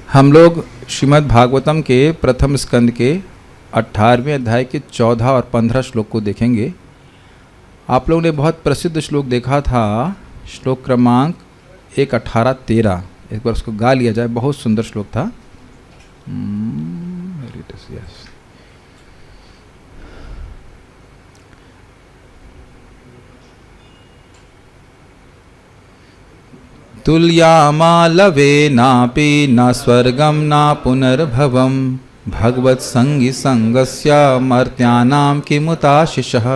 हम लोग श्रीमद् भागवतम के प्रथम स्कंद के 18वें अध्याय के 14 और 15 श्लोक को देखेंगे। आप लोगों ने बहुत प्रसिद्ध श्लोक देखा था, श्लोक क्रमांक 1, 18, 13। एक बार उसको गा लिया जाए, बहुत सुंदर श्लोक था। तुल्यामालवे नापि न स्वर्गम न पुनर्भवम भगवत संगी संगस्य मर्त्यानाम किमुताशिषः।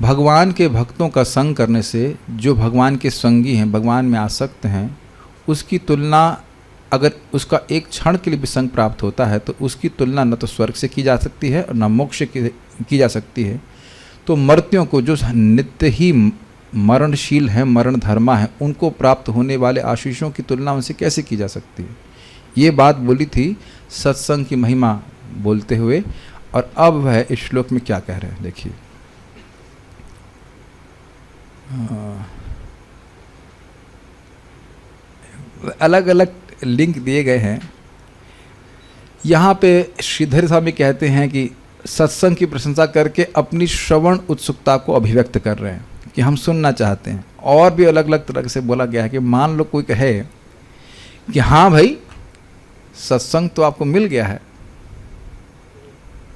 भगवान के भक्तों का संग करने से जो भगवान के संगी हैं, भगवान में आसक्त हैं, उसकी तुलना, अगर उसका एक क्षण के लिए भी संग प्राप्त होता है तो उसकी तुलना न तो स्वर्ग से की जा सकती है और न मोक्ष की जा सकती है। तो मर्त्यों को जो नित्य ही मरणशील है, मरण धर्मा है, उनको प्राप्त होने वाले आशीषों की तुलना उनसे कैसे की जा सकती है। ये बात बोली थी सत्संग की महिमा बोलते हुए। और अब वह इस श्लोक में क्या कह रहे हैं, देखिए। अलग अलग लिंक दिए गए हैं। यहाँ पे श्रीधर स्वामी कहते हैं कि सत्संग की प्रशंसा करके अपनी श्रवण उत्सुकता को अभिव्यक्त कर रहे हैं कि हम सुनना चाहते हैं। और भी अलग अलग तरह से बोला गया है कि मान लो कोई कहे कि हाँ भाई सत्संग तो आपको मिल गया है,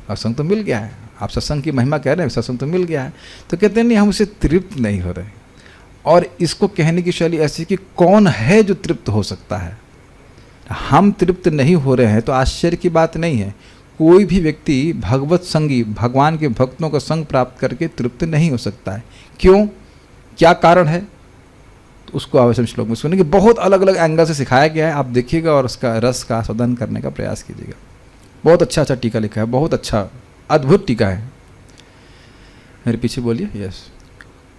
सत्संग तो मिल गया है, आप सत्संग की महिमा कह रहे हैं, सत्संग तो मिल गया है, तो कहते हैं नहीं, हम उसे तृप्त नहीं हो रहे। और इसको कहने की शैली ऐसी कि कौन है जो तृप्त हो सकता है। हम तृप्त नहीं हो रहे हैं तो आश्चर्य की बात नहीं है। कोई भी व्यक्ति भगवत संगी, भगवान के भक्तों का संग प्राप्त करके तृप्त नहीं हो सकता है। क्यों, क्या कारण है, तो उसको आवश्यक श्लोक में सुनेंगे। बहुत अलग अलग एंगल से सिखाया गया है, आप देखिएगा और उसका रस का आस्वादन करने का प्रयास कीजिएगा। बहुत अच्छा अच्छा टीका लिखा है, बहुत अच्छा अद्भुत टीका है। मेरे पीछे बोलिए। यस।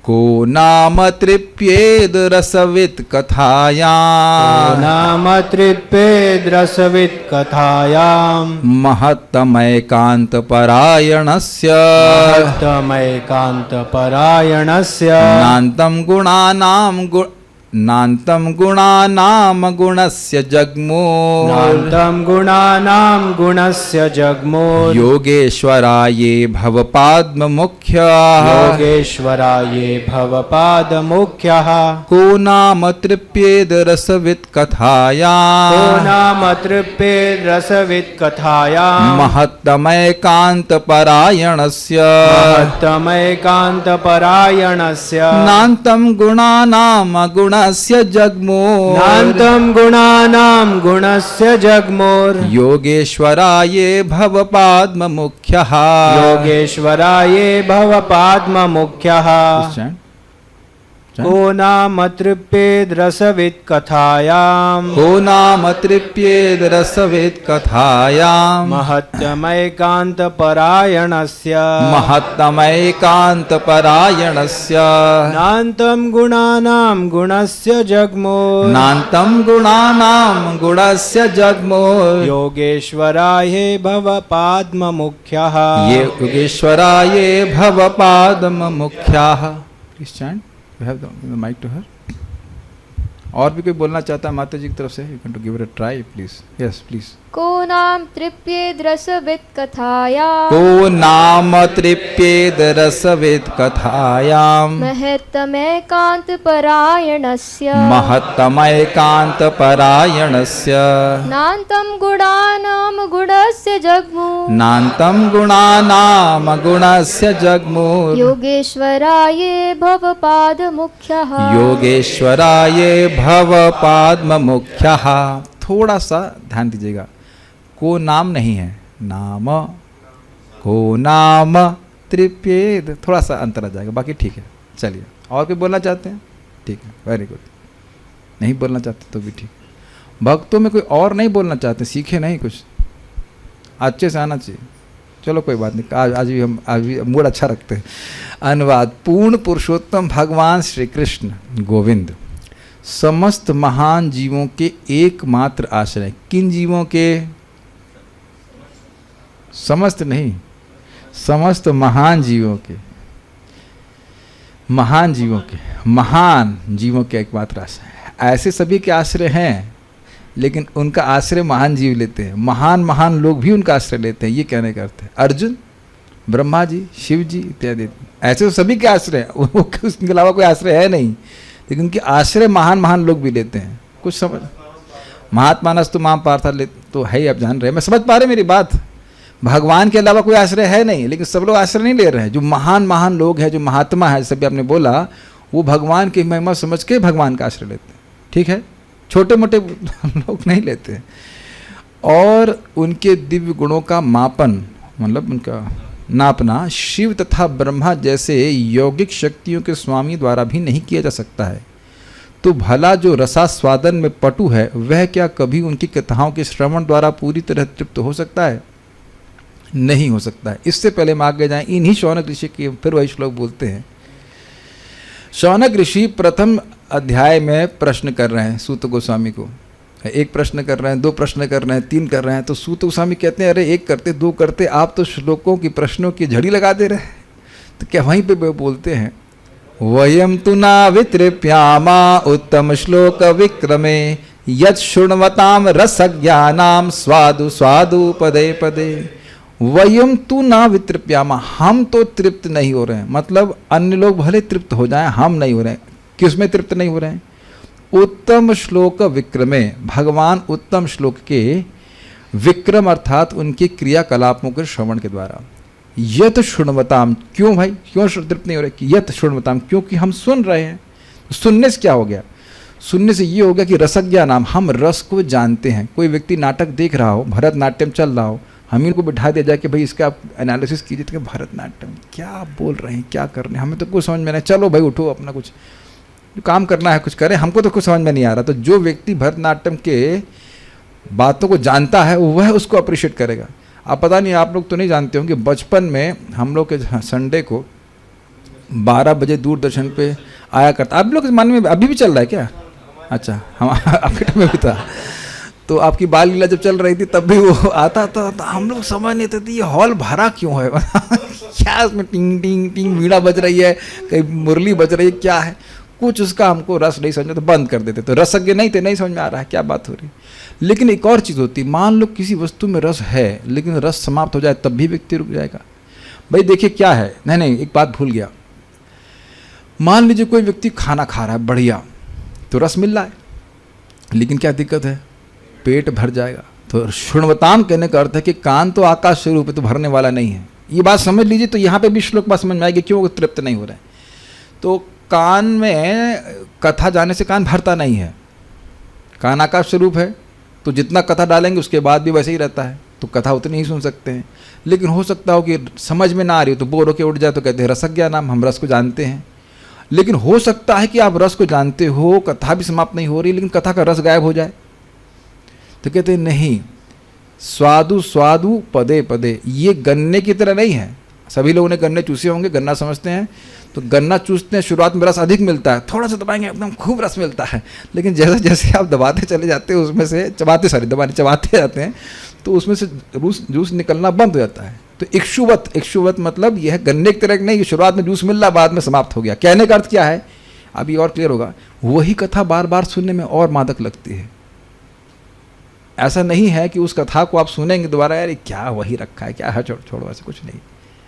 को नाम तृप्येद रसवित कथायां, नाम तृप्येद रसवित कथायां, महत्तमैकान्त परायणस्य, महत्तमैकान्त परायणस्य, नान्तं गुणानां गुणस्य जग्मोर्, नान्तं गुणानां गुणस्य जग्मोर्, योगेश्वराये भवपाद्ममुख्यः, योगेश्वराये भवपादमुख्यः, को नाम तृप्येद रसवित् कथायां, को नाम तृप्येद रसवित् कथायां, महत्तमैकान्त परायणस्य, महत्तमैकान्त परायणस्य, नान्तं गुणानां गुणस्य जग्मोर्, नान्तं गुणानां गुणस्य जग्मोर्, योगेश्वराये भवपाद्ममुख्यः, योगेश्वराये भवपाद्ममुख्यः, को नाम तृप्येद रसवित् कथायां, को नाम तृप्येद रसवित् कथायां, महत्तमैकान्त परायणस्य, महत्तमैकान्त परायणस्य, नान्तं गुणानां गुणस्य जग्मोर्, नान्तं गुणानां गुणस्य जग्मोर्, योगेश्वराये भवपाद्ममुख्यः, योगेश्वराये भवपाद्ममुख्यः। Please chant, you have the mic to her. और भी कोई बोलना चाहता है माता जी की तरफ से, you can to give it a try please. Yes please. को नाम तृप्येद रसवित् कथायां, को नाम तृप्येद रसवित् कथायां, महत्तमैकान्त परायणस्य, महत्तमैकान्त परायणस्य, नान्तं गुणानां गुणस्य जग्मोर्, नान्तं गुणानां गुणस्य जग्मोर्, योगेश्वराये भवपादमुख्यः, योगेश्वराये भवपाद्ममुख्यः। थोड़ा सा ध्यान दीजिएगा, को नाम नहीं है, नाम, को नाम तृप्येद, थोड़ा सा अंतर आ जाएगा, बाकी ठीक है। चलिए, और कोई बोलना चाहते हैं? ठीक है, वेरी गुड। नहीं बोलना चाहते तो भी ठीक। भक्तों में कोई और नहीं बोलना चाहते, सीखे नहीं कुछ, अच्छे से आना चाहिए। चलो कोई बात नहीं, आज भी मूड अच्छा रखते हैं। अनुवाद। पूर्ण पुरुषोत्तम भगवान श्री कृष्ण गोविंद समस्त महान जीवों के एकमात्र आश्रय। किन जीवों के? समस्त नहीं, समस्त महान जीवों के, महान जीवों के एकमात्र आश्रय। ऐसे सभी के आश्रय हैं लेकिन उनका आश्रय महान जीव लेते हैं, महान महान लोग भी उनका आश्रय लेते हैं, ये कहने का अर्थ है। अर्जुन, ब्रह्मा जी, शिव जी इत्यादि, ऐसे तो सभी के आश्रय हैं, उसके अलावा कोई आश्रय है नहीं, लेकिन उनके आश्रय महान महान लोग भी लेते हैं। कुछ समझ, महात्मानस्तु माम पार्थ ले तो है ही, आप जान रहे हैं, मैं समझ पा रहे मेरी बात। भगवान के अलावा कोई आश्रय है नहीं, लेकिन सब लोग आश्रय नहीं ले रहे हैं। जो महान महान लोग हैं, जो महात्मा है, जैसे भी आपने बोला, वो भगवान की महिमा समझ के भगवान का आश्रय लेते हैं, ठीक है, छोटे मोटे लोग नहीं लेते। और उनके दिव्य गुणों का मापन, मतलब उनका नापना शिव तथा ब्रह्मा जैसे यौगिक शक्तियों के स्वामी द्वारा भी नहीं किया जा सकता है। तो भला जो रसास्वादन में पटु है, वह क्या कभी उनकी कथाओं के श्रवण द्वारा पूरी तरह तृप्त हो सकता है? नहीं हो सकता है। इससे पहले हम आगे जाएं, इन्हीं शौनक ऋषि के फिर वही श्लोक बोलते हैं। शौनक ऋषि प्रथम अध्याय में प्रश्न कर रहे हैं सूत गोस्वामी को, एक प्रश्न कर रहे हैं, दो प्रश्न कर रहे हैं, तीन कर रहे हैं, तो सूत गोस्वामी कहते हैं अरे एक करते दो करते, आप तो श्लोकों की प्रश्नों की झड़ी लगा दे रहे हैं। तो क्या वहीं पे बोलते हैं, वयम तु ना वितृप्यामा उत्तम श्लोक विक्रमे यत् शृण्वताम रसज्ञानाम स्वादु स्वादु पदे पदे। वयम तु ना वितृप्यामा, हम तो तृप्त नहीं हो रहे हैं, मतलब अन्य लोग भले तृप्त हो जाएं, हम नहीं हो रहे हैं। किसमें तृप्त नहीं हो रहे हैं? उत्तम श्लोक विक्रमे, भगवान उत्तम श्लोक के विक्रम अर्थात उनके क्रियाकलापों के श्रवण के द्वारा। यत शृण्वताम, क्यों भाई, क्यों तृप्त नहीं हो रहे? यत शृण्वताम, क्योंकि हम सुन रहे हैं। सुनने से क्या हो गया? सुनने से ये हो गया कि रसज्ञा नाम, हम रस को जानते हैं। कोई व्यक्ति नाटक देख रहा हो, भरतनाट्यम चल रहा हो, हम इनको बिठा दिया जाए कि भाई इसका आप एनालिसिस कीजिए, तो भरतनाट्यम क्या बोल रहे हैं, क्या कर रहे हैं, हमें तो कुछ समझ में नहीं, चलो भाई उठो अपना कुछ जो काम करना है कुछ करें, हमको तो कुछ समझ में नहीं आ रहा। तो जो व्यक्ति भरतनाट्यम के बातों को जानता है वह उसको अप्रिशिएट करेगा। आप पता नहीं, आप लोग तो नहीं जानते होंगे, बचपन में हम लोग के संडे को 12 बजे दूरदर्शन पे आया करता। आप लोग के मन में अभी भी चल रहा है क्या? अच्छा, हम आपके टाइम में भी था। तो आपकी बाल लीला जब चल रही थी तब भी वो आता था, तो हम लोग समझ नहीं थे ये हॉल भरा क्यों है क्या उसमें टिंग टिंग टिंग वीणा बज रही है, कहीं मुरली बज रही है, क्या है, कुछ उसका हमको रस नहीं समझ, तो बंद कर देते। तो रसज्ञ नहीं थे, नहीं समझ में आ रहा है क्या बात हो रही। लेकिन एक और चीज़ होती, मान लो किसी वस्तु में रस है लेकिन रस समाप्त हो जाए तब भी व्यक्ति रुक जाएगा। भाई देखिए क्या है, नहीं एक बात भूल गया, मान लीजिए कोई व्यक्ति खाना खा रहा है बढ़िया, तो रस मिल रहा है, लेकिन क्या दिक्कत है, पेट भर जाएगा। तो शृण्वताम कहने का अर्थ है कि कान तो आकाश स्वरूप है, तो भरने वाला नहीं है, ये बात समझ लीजिए। तो यहाँ पे भी श्लोक बात समझ में आएगी क्यों तृप्त नहीं हो रहा है। तो कान में कथा जाने से कान भरता नहीं है, कान आकाश स्वरूप है, तो जितना कथा डालेंगे उसके बाद भी वैसे ही रहता है, तो कथा उतनी ही सुन सकते हैं। लेकिन हो सकता हो कि समझ में ना आ रही हो तो बोर होके उठ जाए, तो कहते हैं रसज्ञा नाम, हम रस को जानते हैं। लेकिन हो सकता है कि आप रस को जानते हो, कथा भी समाप्त नहीं हो रही, लेकिन कथा का रस गायब हो जाए, तो कहते हैं नहीं, स्वादु स्वादु पदे पदे, ये गन्ने की तरह नहीं है। सभी लोगों ने गन्ने चूसे होंगे, गन्ना समझते हैं, तो गन्ना चूसते हैं, शुरुआत में रस अधिक मिलता है, थोड़ा सा दबाएंगे एकदम खूब रस मिलता है, लेकिन जैसे जैसे आप दबाते चले जाते हैं उसमें से चबाते जाते हैं, तो उसमें से जूस निकलना बंद हो जाता है। तो इक्षुवत मतलब यह गन्ने की तरह नहीं, शुरुआत में जूस मिल रहा, बाद में समाप्त हो गया। कहने का अर्थ क्या है, अभी और क्लियर होगा, वही कथा बार बार सुनने में और मादक लगती है। ऐसा नहीं है कि उस कथा को आप सुनेंगे दोबारा, यार क्या वही रखा है, क्या है, छोड़ो, ऐसा कुछ नहीं,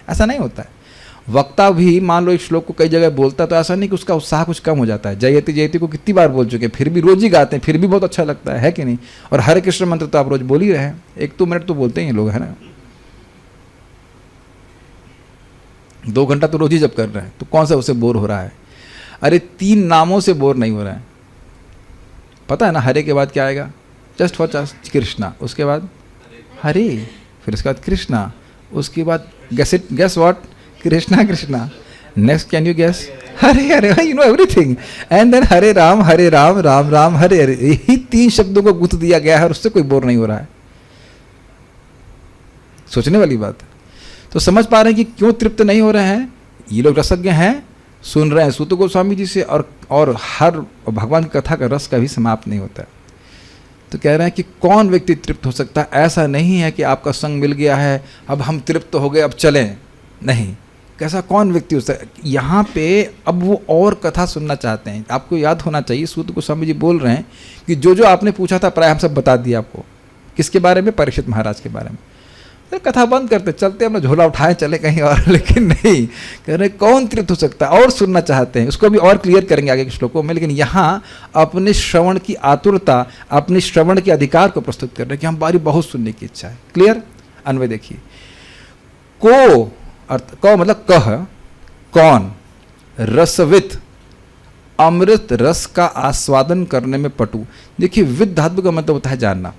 ऐसा नहीं होता है। वक्ता भी मान लो एक श्लोक को कई जगह बोलता है, तो ऐसा नहीं कि उसका उत्साह कुछ कम हो जाता है। जयति जयति को कितनी बार बोल चुके हैं, फिर भी रोज ही गाते हैं, फिर भी बहुत अच्छा लगता है कि नहीं। और हरे कृष्ण मंत्र तो आप रोज बोल ही रहे हैं, 1-2 मिनट तो बोलते ही लोग, है ना। 2 घंटा तो रोज ही जब कर रहे हैं, तो कौन सा उससे बोर हो रहा है। अरे 3 नामों से बोर नहीं हो रहा है, पता है ना। हरे के बाद क्या आएगा, जस्ट फॉर जस्ट कृष्णा, उसके बाद हरे, फिर उसके बाद कृष्णा, उसके बाद guess what, Krishna Krishna, next can you guess, Hare Hare, you know everything, and then Hare Ram Ram Ram Hare Hare. यही 3 शब्दों को गुंथ दिया गया है और उससे कोई बोर नहीं हो रहा है। सोचने वाली बात है। तो समझ पा रहे हैं कि क्यों तृप्त नहीं हो रहे हैं। ये लोग रसज्ञ हैं, सुन रहे हैं सूत गोस्वामी जी से, और हर भगवान की कथा का रस कभी समाप्त नहीं होता है। तो कह रहे हैं कि कौन व्यक्ति तृप्त हो सकता है। ऐसा नहीं है कि आपका संग मिल गया है, अब हम तृप्त हो गए, अब चलें, नहीं। कैसा कौन व्यक्ति हो सकता है? यहाँ पे अब वो और कथा सुनना चाहते हैं। आपको याद होना चाहिए, सूत गोस्वामी जी बोल रहे हैं कि जो जो आपने पूछा था प्राय हम सब बता दिया आपको। किसके बारे में? परीक्षित महाराज के बारे में। फिर कथा बंद करते, चलते अपना झोला उठाए चले कहीं और, लेकिन नहीं, कह रहे कौन तृप्त हो सकता है, और सुनना चाहते हैं। उसको भी और क्लियर करेंगे आगे के श्लोकों में, लेकिन यहाँ अपने श्रवण की आतुरता, अपने श्रवण के अधिकार को प्रस्तुत कर रहे हैं कि हम बारी बहुत सुनने की इच्छा है। क्लियर? अन्वय देखिए, को अर्थ, को मतलब कह, कौन, रसवित, अमृत रस का आस्वादन करने में पटु। देखिए विद धातु का मतलब होता है जानना,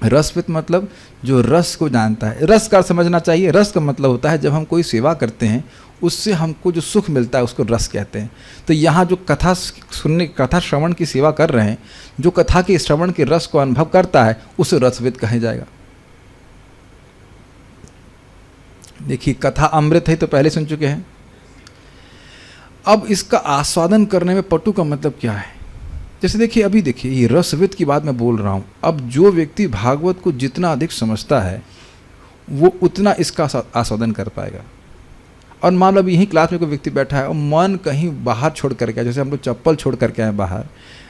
रसवित मतलब जो रस को जानता है। रस का समझना चाहिए, रस का मतलब होता है जब हम कोई सेवा करते हैं उससे हमको जो सुख मिलता है उसको रस कहते हैं। तो यहाँ जो कथा सुनने, कथा श्रवण की सेवा कर रहे हैं, जो कथा के श्रवण के रस को अनुभव करता है उसे रसवित कहा जाएगा। देखिए कथा अमृत है तो पहले सुन चुके हैं। अब इसका आस्वादन करने में पटु का मतलब क्या है? जैसे देखिए, अभी देखिए ये रसवित की बात मैं बोल रहा हूँ। अब जो व्यक्ति भागवत को जितना अधिक समझता है वो उतना इसका आस्वादन कर पाएगा। और मान लो अब यहीं क्लास में कोई व्यक्ति बैठा है और मन कहीं बाहर छोड़ करके आए, जैसे हम लोग चप्पल छोड़ करके आए बाहर,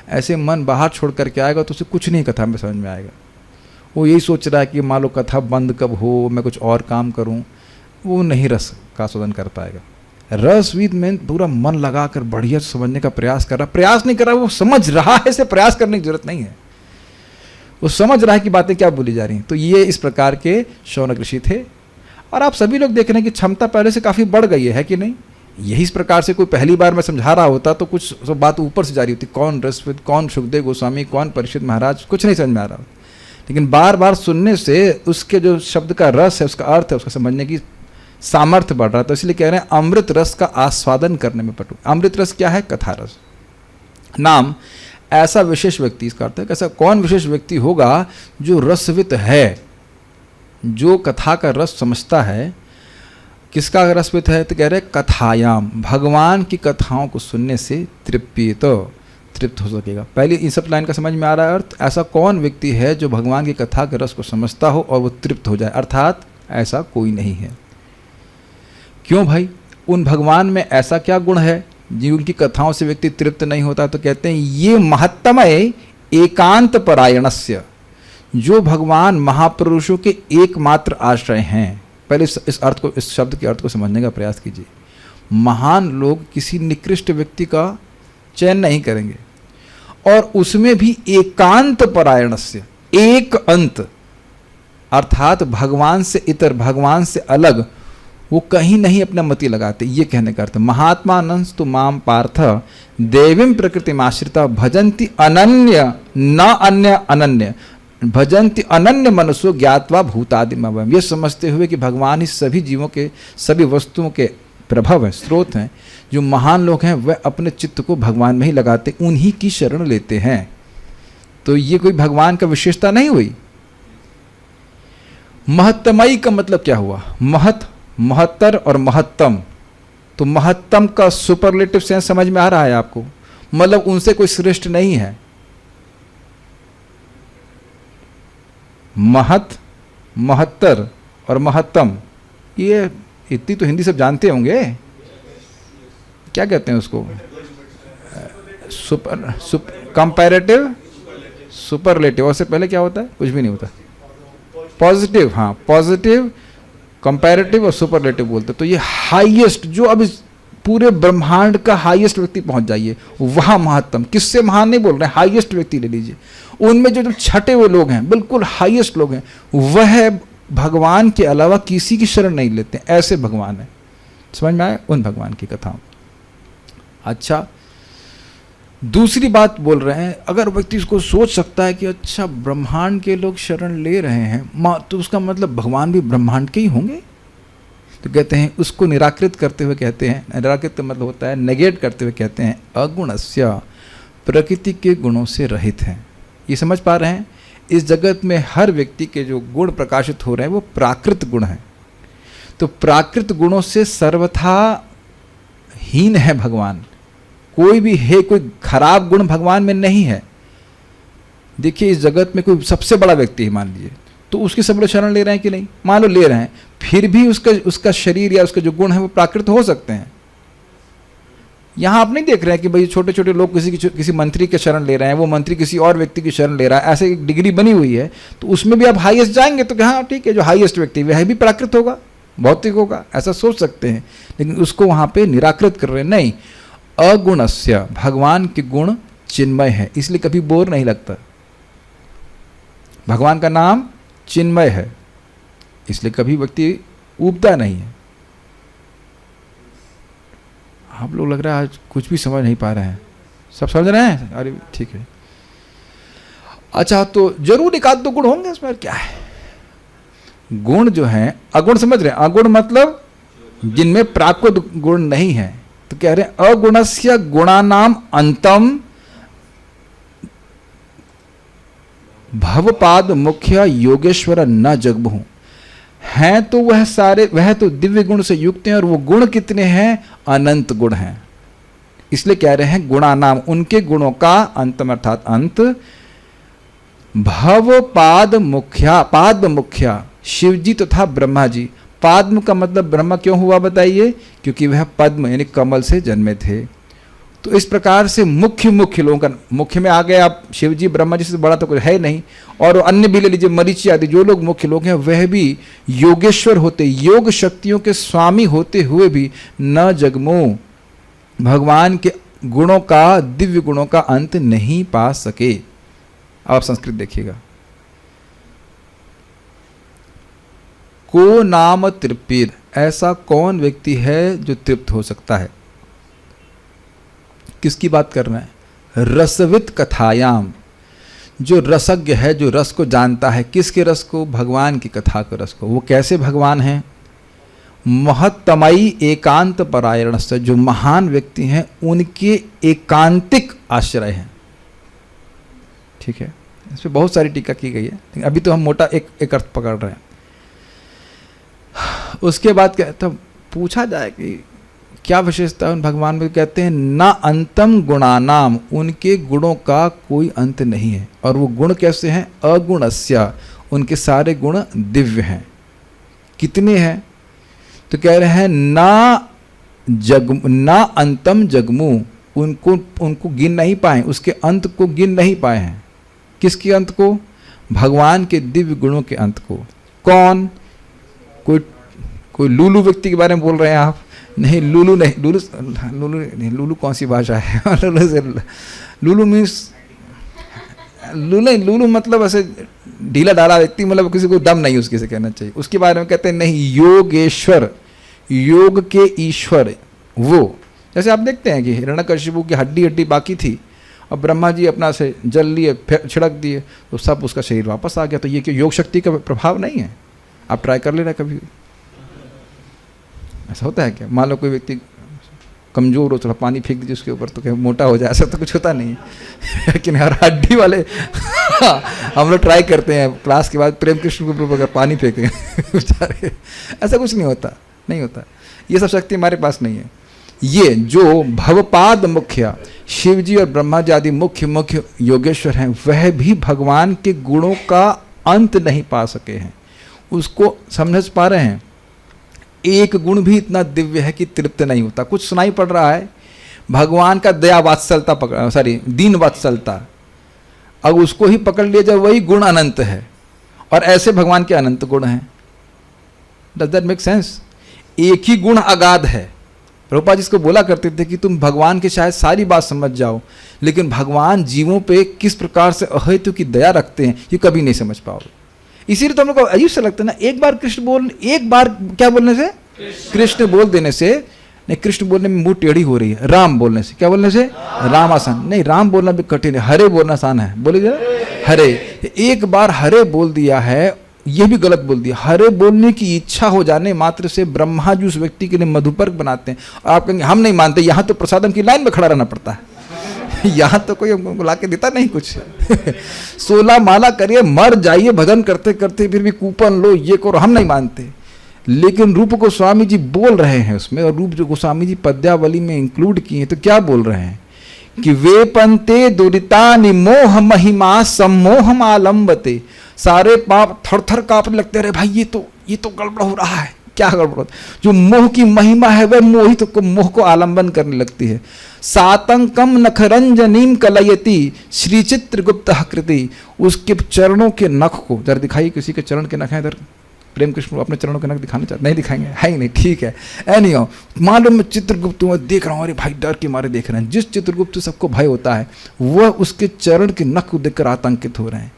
ऐसे मन बाहर छोड़ करके आएगा तो उसे कुछ नहीं कथा में समझ में आएगा। वो यही सोच रहा है कि मान लो कथा बंद कब हो, मैं कुछ और काम करूँ, वो नहीं रस का आस्वादन कर पाएगा। रसविद में पूरा मन लगाकर बढ़िया समझने का प्रयास कर रहा, प्रयास नहीं कर रहा, वो समझ रहा है, इसे प्रयास करने की जरूरत नहीं है, वो समझ रहा है कि बातें क्या बोली जा रही हैं। तो ये इस प्रकार के शौनक ऋषि थे। और आप सभी लोग देख रहे हैं कि क्षमता पहले से काफ़ी बढ़ गई है कि नहीं? यही इस प्रकार से कोई पहली बार मैं समझा रहा होता तो कुछ सब बात ऊपर से जा रही होती, कौन रसविद, कौन सुखदेव गोस्वामी, कौन परीक्षित महाराज, कुछ नहीं समझ में आ रहा। लेकिन बार बार सुनने से उसके जो शब्द का रस है, उसका अर्थ है, उसका समझने की सामर्थ्य बढ़ रहा है। तो इसलिए कह रहे हैं अमृत रस का आस्वादन करने में पटु। अमृत रस क्या है? कथा रस। नाम ऐसा विशेष व्यक्ति, इसका अर्थ है कैसा, कौन विशेष व्यक्ति होगा जो रसवित है, जो कथा का रस समझता है। किसका रसवित है? तो कह रहे कथायाम, भगवान की कथाओं को सुनने से तृप्त हो सकेगा। पहले इन सब लाइन का समझ में आ रहा है अर्थ। ऐसा कौन व्यक्ति है जो भगवान की कथा के रस को समझता हो और वो तृप्त हो जाए, अर्थात ऐसा कोई नहीं है। क्यों भाई? उन भगवान में ऐसा क्या गुण है जिनकी कथाओं से व्यक्ति तृप्त नहीं होता? तो कहते हैं ये महत्तमय एकांत परायणस्य, जो भगवान महापुरुषों के एकमात्र आश्रय हैं। पहले इस अर्थ को, इस शब्द के अर्थ को समझने का प्रयास कीजिए। महान लोग किसी निकृष्ट व्यक्ति का चयन नहीं करेंगे, और उसमें भी एकांत परायणस्य, एक अंत, अर्थात भगवान से इतर, भगवान से अलग वो कहीं नहीं अपना मति लगाते। ये कहने का अर्थ, महात्मानंस तो माम पार्थ देवीं प्रकृतिमाश्रिता भजन्ति अनन्य न अन्य अनन्य, भजन्ति अनन्य मनसो ज्ञात्वा भूतादिमवयम्। ये समझते हुए कि भगवान ही सभी जीवों के, सभी वस्तुओं के प्रभव हैं, स्रोत हैं। जो महान लोग हैं वह अपने चित्त को भगवान में ही लगाते, उन्हीं की शरण लेते हैं। तो ये कोई भगवान का विशेषता नहीं हुई। महत्तमयी का मतलब क्या हुआ? महत, महत्तर और महत्तम। तो महत्तम का सुपरलेटिव सेंस समझ में आ रहा है आपको? मतलब उनसे कोई श्रेष्ठ नहीं है। महत, महत्तर और महत्तम, ये इतनी तो हिंदी सब जानते होंगे। क्या कहते हैं उसको? Comparative, superlative. और से पहले क्या होता है? कुछ भी नहीं होता। पॉजिटिव, हाँ, पॉजिटिव, कंपैरेटिव और सुपरलेटिव बोलते। तो ये हाईएस्ट, जो अब इस पूरे ब्रह्मांड का हाईएस्ट व्यक्ति पहुंच जाइए, वहां महत्तम। किससे महान नहीं बोल रहे, हाईएस्ट व्यक्ति ले लीजिए। उनमें जो छठे वो लोग हैं, बिल्कुल हाईएस्ट लोग हैं, वह भगवान के अलावा किसी की शरण नहीं लेते, ऐसे भगवान है। समझ में आया? उन भगवान की कथा। अच्छा, दूसरी बात बोल रहे हैं, अगर व्यक्ति इसको सोच सकता है कि अच्छा ब्रह्मांड के लोग शरण ले रहे हैं, तो उसका मतलब भगवान भी ब्रह्मांड के ही होंगे। तो कहते हैं, उसको निराकृत करते हुए कहते हैं, निराकृत का मतलब होता है नेगेट करते हुए कहते हैं, अगुणस्य, प्रकृति के गुणों से रहित हैं। ये समझ पा रहे हैं? इस जगत में हर व्यक्ति के जो गुण प्रकाशित हो रहे हैं वो प्राकृत गुण हैं। तो प्राकृत गुणों से सर्वथा हीन है भगवान। कोई भी है, कोई खराब गुण भगवान में नहीं है। देखिए इस जगत में कोई सबसे बड़ा व्यक्ति है मान लीजिए, तो उसकी सब लोग शरण ले रहे हैं कि नहीं? मान लो ले रहे हैं, फिर भी उसका शरीर या उसके जो गुण है वो प्राकृत हो सकते हैं। यहाँ आप नहीं देख रहे हैं कि भाई छोटे छोटे लोग किसी मंत्री के शरण ले रहे हैं, वो मंत्री किसी और व्यक्ति की शरण ले रहा है, ऐसे एक डिग्री बनी हुई है, तो उसमें भी आप हाईएस्ट जाएंगे तो हाँ ठीक है, जो हाईएस्ट व्यक्ति वह भी प्राकृत होगा, भौतिक होगा, ऐसा सोच सकते हैं। लेकिन उसको वहाँ पे निराकृत कर रहे हैं। नहीं, अगुणस्य, भगवान के गुण चिन्मय है, इसलिए कभी बोर नहीं लगता। भगवान का नाम चिन्मय है, इसलिए कभी व्यक्ति ऊबता नहीं है। आप लोग लग रहा है आज कुछ भी समझ नहीं पा रहे हैं, सब समझ रहे हैं? अरे ठीक है। अच्छा, तो जरूर एक आध दो गुण होंगे इसमें, क्या है? गुण जो हैं, अगुण समझ रहे हैं? अगुण मतलब जिनमें प्राकृत गुण नहीं है। तो कह रहे हैं अगुणस्य गुणानाम अंतम भवपाद मुख्य योगेश्वर न जगबहु। हैं तो वह तो दिव्य गुण से युक्त हैं, और वो गुण कितने हैं? अनंत गुण हैं। इसलिए कह रहे हैं गुणानाम, उनके गुणों का अंतम अर्थात अंत, भव पाद मुख्या शिव जी तथा ब्रह्मा जी। पाद्म का मतलब ब्रह्मा क्यों हुआ बताइए? क्योंकि वह पद्म यानी कमल से जन्मे थे। तो इस प्रकार से मुख्य लोगों का, मुख्य में आ गए आप शिव जी, ब्रह्मा जी से बड़ा तो कुछ है नहीं, और अन्य भी ले लीजिए, मरीचि आदि जो लोग मुख्य लोग हैं वह भी योगेश्वर होते, योग शक्तियों के स्वामी होते हुए भी न जगमो, भगवान के गुणों का, दिव्य गुणों का अंत नहीं पा सके। आप संस्कृत देखिएगा, को नाम तृप्तिर, ऐसा कौन व्यक्ति है जो तृप्त हो सकता है? किसकी बात कर रहे हैं? रसवित कथायाम, जो रसज्ञ है, जो रस को जानता है। किसके रस को? भगवान की कथा के रस को। वो कैसे भगवान हैं? महत्तमयी एकांत परायण से, जो महान व्यक्ति हैं उनके एकांतिक आश्रय हैं। ठीक है, इस पर बहुत सारी टीका की गई है, लेकिन अभी तो हम मोटा एक अर्थ पकड़ रहे हैं। उसके बाद कहता, पूछा जाए कि क्या विशेषता है उन भगवान में? कहते हैं ना अंतम गुणानाम, उनके गुणों का कोई अंत नहीं है। और वो गुण कैसे हैं? अगुणस्य, उनके सारे गुण दिव्य हैं। कितने हैं? तो कह रहे हैं ना अंतम जगमु, उनको गिन नहीं पाए, उसके अंत को गिन नहीं पाए हैं। किसके अंत को? भगवान के दिव्य गुणों के अंत को। कौन? कोई लूलू व्यक्ति के बारे में बोल रहे हैं आप? नहीं, लूलू नहीं, लूलू कौन सी भाषा है? लूलू मीन्स लूलू मतलब ऐसे ढीला डाला व्यक्ति, मतलब किसी को दम नहीं उसके से कहना चाहिए। उसके बारे में कहते हैं नहीं, योगेश्वर, योग के ईश्वर वो। जैसे आप देखते हैं कि हिरण्यकशिपु की हड्डी बाकी थी, और ब्रह्मा जी अपना से जल लिए, छिड़क दिए, तो सब उसका शरीर वापस आ गया। तो ये क्या योग शक्ति का प्रभाव नहीं है? आप ट्राई कर लेना कभी, ऐसा होता है क्या? मान लो कोई व्यक्ति कमजोर हो, थोड़ा पानी फेंक दीजिए उसके ऊपर तो क्या मोटा हो जाए? ऐसा तो कुछ होता नहीं है। लेकिन यार हड्डी वाले हम लोग ट्राई करते हैं, क्लास के बाद प्रेम कृष्ण के ऊपर पानी फेंकें बेचारे, ऐसा कुछ नहीं होता, नहीं होता। ये सब शक्ति हमारे पास नहीं है। ये जो भवपाद मुख्य शिव जी और ब्रह्मा जी आदि मुख्य योगेश्वर हैं, वह भी भगवान के गुणों का अंत नहीं पा सके हैं। उसको समझ पा रहे हैं? एक गुण भी इतना दिव्य है कि तृप्त नहीं होता। कुछ सुनाई पड़ रहा है भगवान का दया वात्सलता, दीन वात्सलता, अब उसको ही पकड़ लिया जब वही गुण अनंत है, और ऐसे भगवान के अनंत गुण हैं। Does that make sense? एक ही गुण अगाध है। प्रभुपाद जी इसको बोला करते थे कि तुम भगवान की शायद सारी बात समझ जाओ, लेकिन भगवान जीवों पे किस प्रकार से अहेतु की दया रखते हैं ये कभी नहीं समझ पाओगे। इसीलिए तो हम लोग को अजीब सा लगता है ना, एक बार क्या बोलने से, कृष्ण बोल देने से, नहीं कृष्ण बोलने में मुंह टेढ़ी हो रही है, राम बोलने से, क्या बोलने से? राम आसान नहीं, राम बोलना भी कठिन है, हरे बोलना आसान है। बोलिए हरे, एक बार हरे बोल दिया है, ये भी गलत बोल दिया। हरे बोलने की इच्छा हो जाने मात्र से ब्रह्मा जी उस व्यक्ति के लिए मधुपर्क बनाते हैं। और आप कहेंगे हम नहीं मानते, यहाँ तो प्रसादम की लाइन में खड़ा रहना पड़ता है, यहाँ तो कोई हमको ला के देता नहीं कुछ। 16 माला करिए, मर जाइए भजन करते करते, फिर भी कूपन लो, ये करो, हम नहीं मानते। लेकिन रूप गोस्वामी जी बोल रहे हैं उसमें, और रूप जो गोस्वामी जी पद्यावली में इंक्लूड किए हैं, तो क्या बोल रहे हैं कि वे पंते दुरिता निमोह महिमा सम्मोह आलम्बते। सारे पाप थर थर कांपने लगते, अरे भाई ये तो गड़बड़ हो रहा है। क्या गड़बड़? जो मोह की महिमा है वह मोहित को मोह को आलंबन करने लगती है। सातंकम नखरंजनीम कलयति श्री चित्रगुप्त कृति, उसके चरणों के नख को जरा दिखाइए, किसी के चरण के नख हैं इधर? प्रेम कृष्ण अपने चरणों के नख दिखाना चाहते? नहीं दिखाएंगे, है ही नहीं, ठीक है। एनीहाउ मालूम मैं चित्रगुप्त में देख रहा हूँ, अरे भाई डर के मारे देख रहे हैं। जिस चित्रगुप्त सबको भय होता है वह उसके चरण के नख को देखकर आतंकित हो रहे हैं।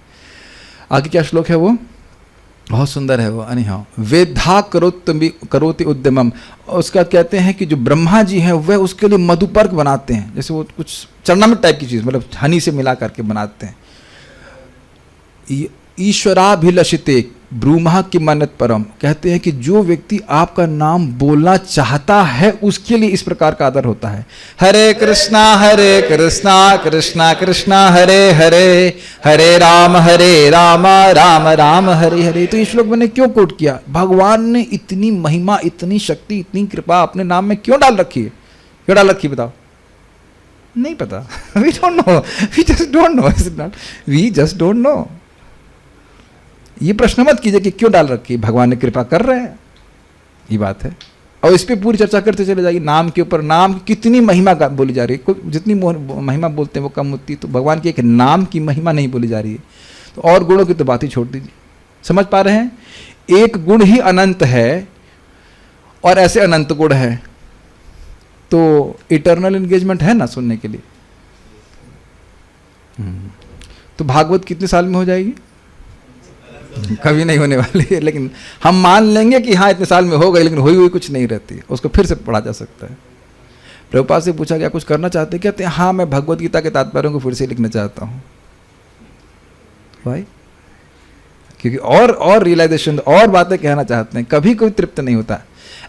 आगे क्या श्लोक है वो? बहुत सुंदर है वो। अनिहाउ वेद्धा करोति उद्यमम, उसका कहते हैं कि जो ब्रह्मा जी हैं वह उसके लिए मधुपर्क बनाते हैं, जैसे वो कुछ चरणामृत टाइप की चीज़, मतलब हनी से मिला करके बनाते हैं। ईश्वराभिलषिते ब्रूमहा की मन्नत परम, कहते हैं कि जो व्यक्ति आपका नाम बोलना चाहता है उसके लिए इस प्रकार का आदर होता है। हरे कृष्णा कृष्णा कृष्णा हरे हरे, हरे राम राम राम हरे हरे। तो ये श्लोक मैंने क्यों कोट किया? भगवान ने इतनी महिमा, इतनी शक्ति, इतनी कृपा अपने नाम में क्यों डाल रखी है? क्यों डाल रखी बताओ? नहीं पता। We don't know, we just don't know. ये प्रश्न मत कीजिए कि क्यों डाल रखी, भगवान ने कृपा कर रहे हैं, ये बात है। और इस पे पूरी चर्चा करते चले जाइए, नाम के ऊपर नाम की कितनी महिमा बोली जा रही है। कोई जितनी महिमा बोलते हैं वो कम होती है, तो भगवान की एक नाम की महिमा नहीं बोली जा रही है। तो और गुणों की तो बात ही छोड़ दीजिए। समझ पा रहे हैं? एक गुण ही अनंत है और ऐसे अनंत गुण है, तो इटर्नल एंगेजमेंट है ना सुनने के लिए। तो भागवत कितने साल में हो जाएगी? कभी नहीं होने वाली है, लेकिन हम मान लेंगे कि हाँ इतने साल में हो गई, लेकिन हुई हुई कुछ नहीं रहती, उसको फिर से पढ़ा जा सकता है। प्रभुपाद से पूछा गया कुछ करना चाहते? कहते हैं हाँ मैं भगवत गीता के तात्पर्यों को फिर से लिखना चाहता हूँ भाई, क्योंकि और रियलाइजेशन और बातें कहना चाहते हैं। कभी कोई तृप्त नहीं होता।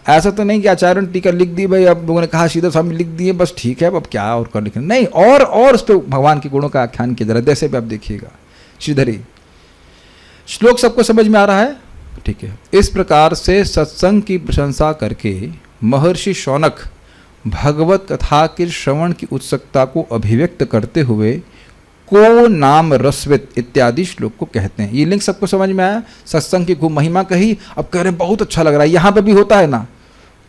ऐसा तो नहीं कि आचार्य ने टीका लिख दी भाई, अब लोगों ने कहा सीधा स्वामी लिख दिए बस ठीक है, अब क्या और कर लिखना नहीं, और उस पर भगवान के गुणों का आख्यान किया जा रहा है। जैसे भी आप देखिएगा श्रीधरी, श्लोक सबको समझ में आ रहा है? ठीक है। इस प्रकार से सत्संग की प्रशंसा करके महर्षि शौनक भगवत कथा के श्रवण की उत्सुकता को अभिव्यक्त करते हुए को नाम रसवित इत्यादि श्लोक को कहते हैं। ये लिंक सबको समझ में आया? सत्संग की खूब महिमा कही, अब कह रहे हैं बहुत अच्छा लग रहा है। यहाँ पे भी होता है ना,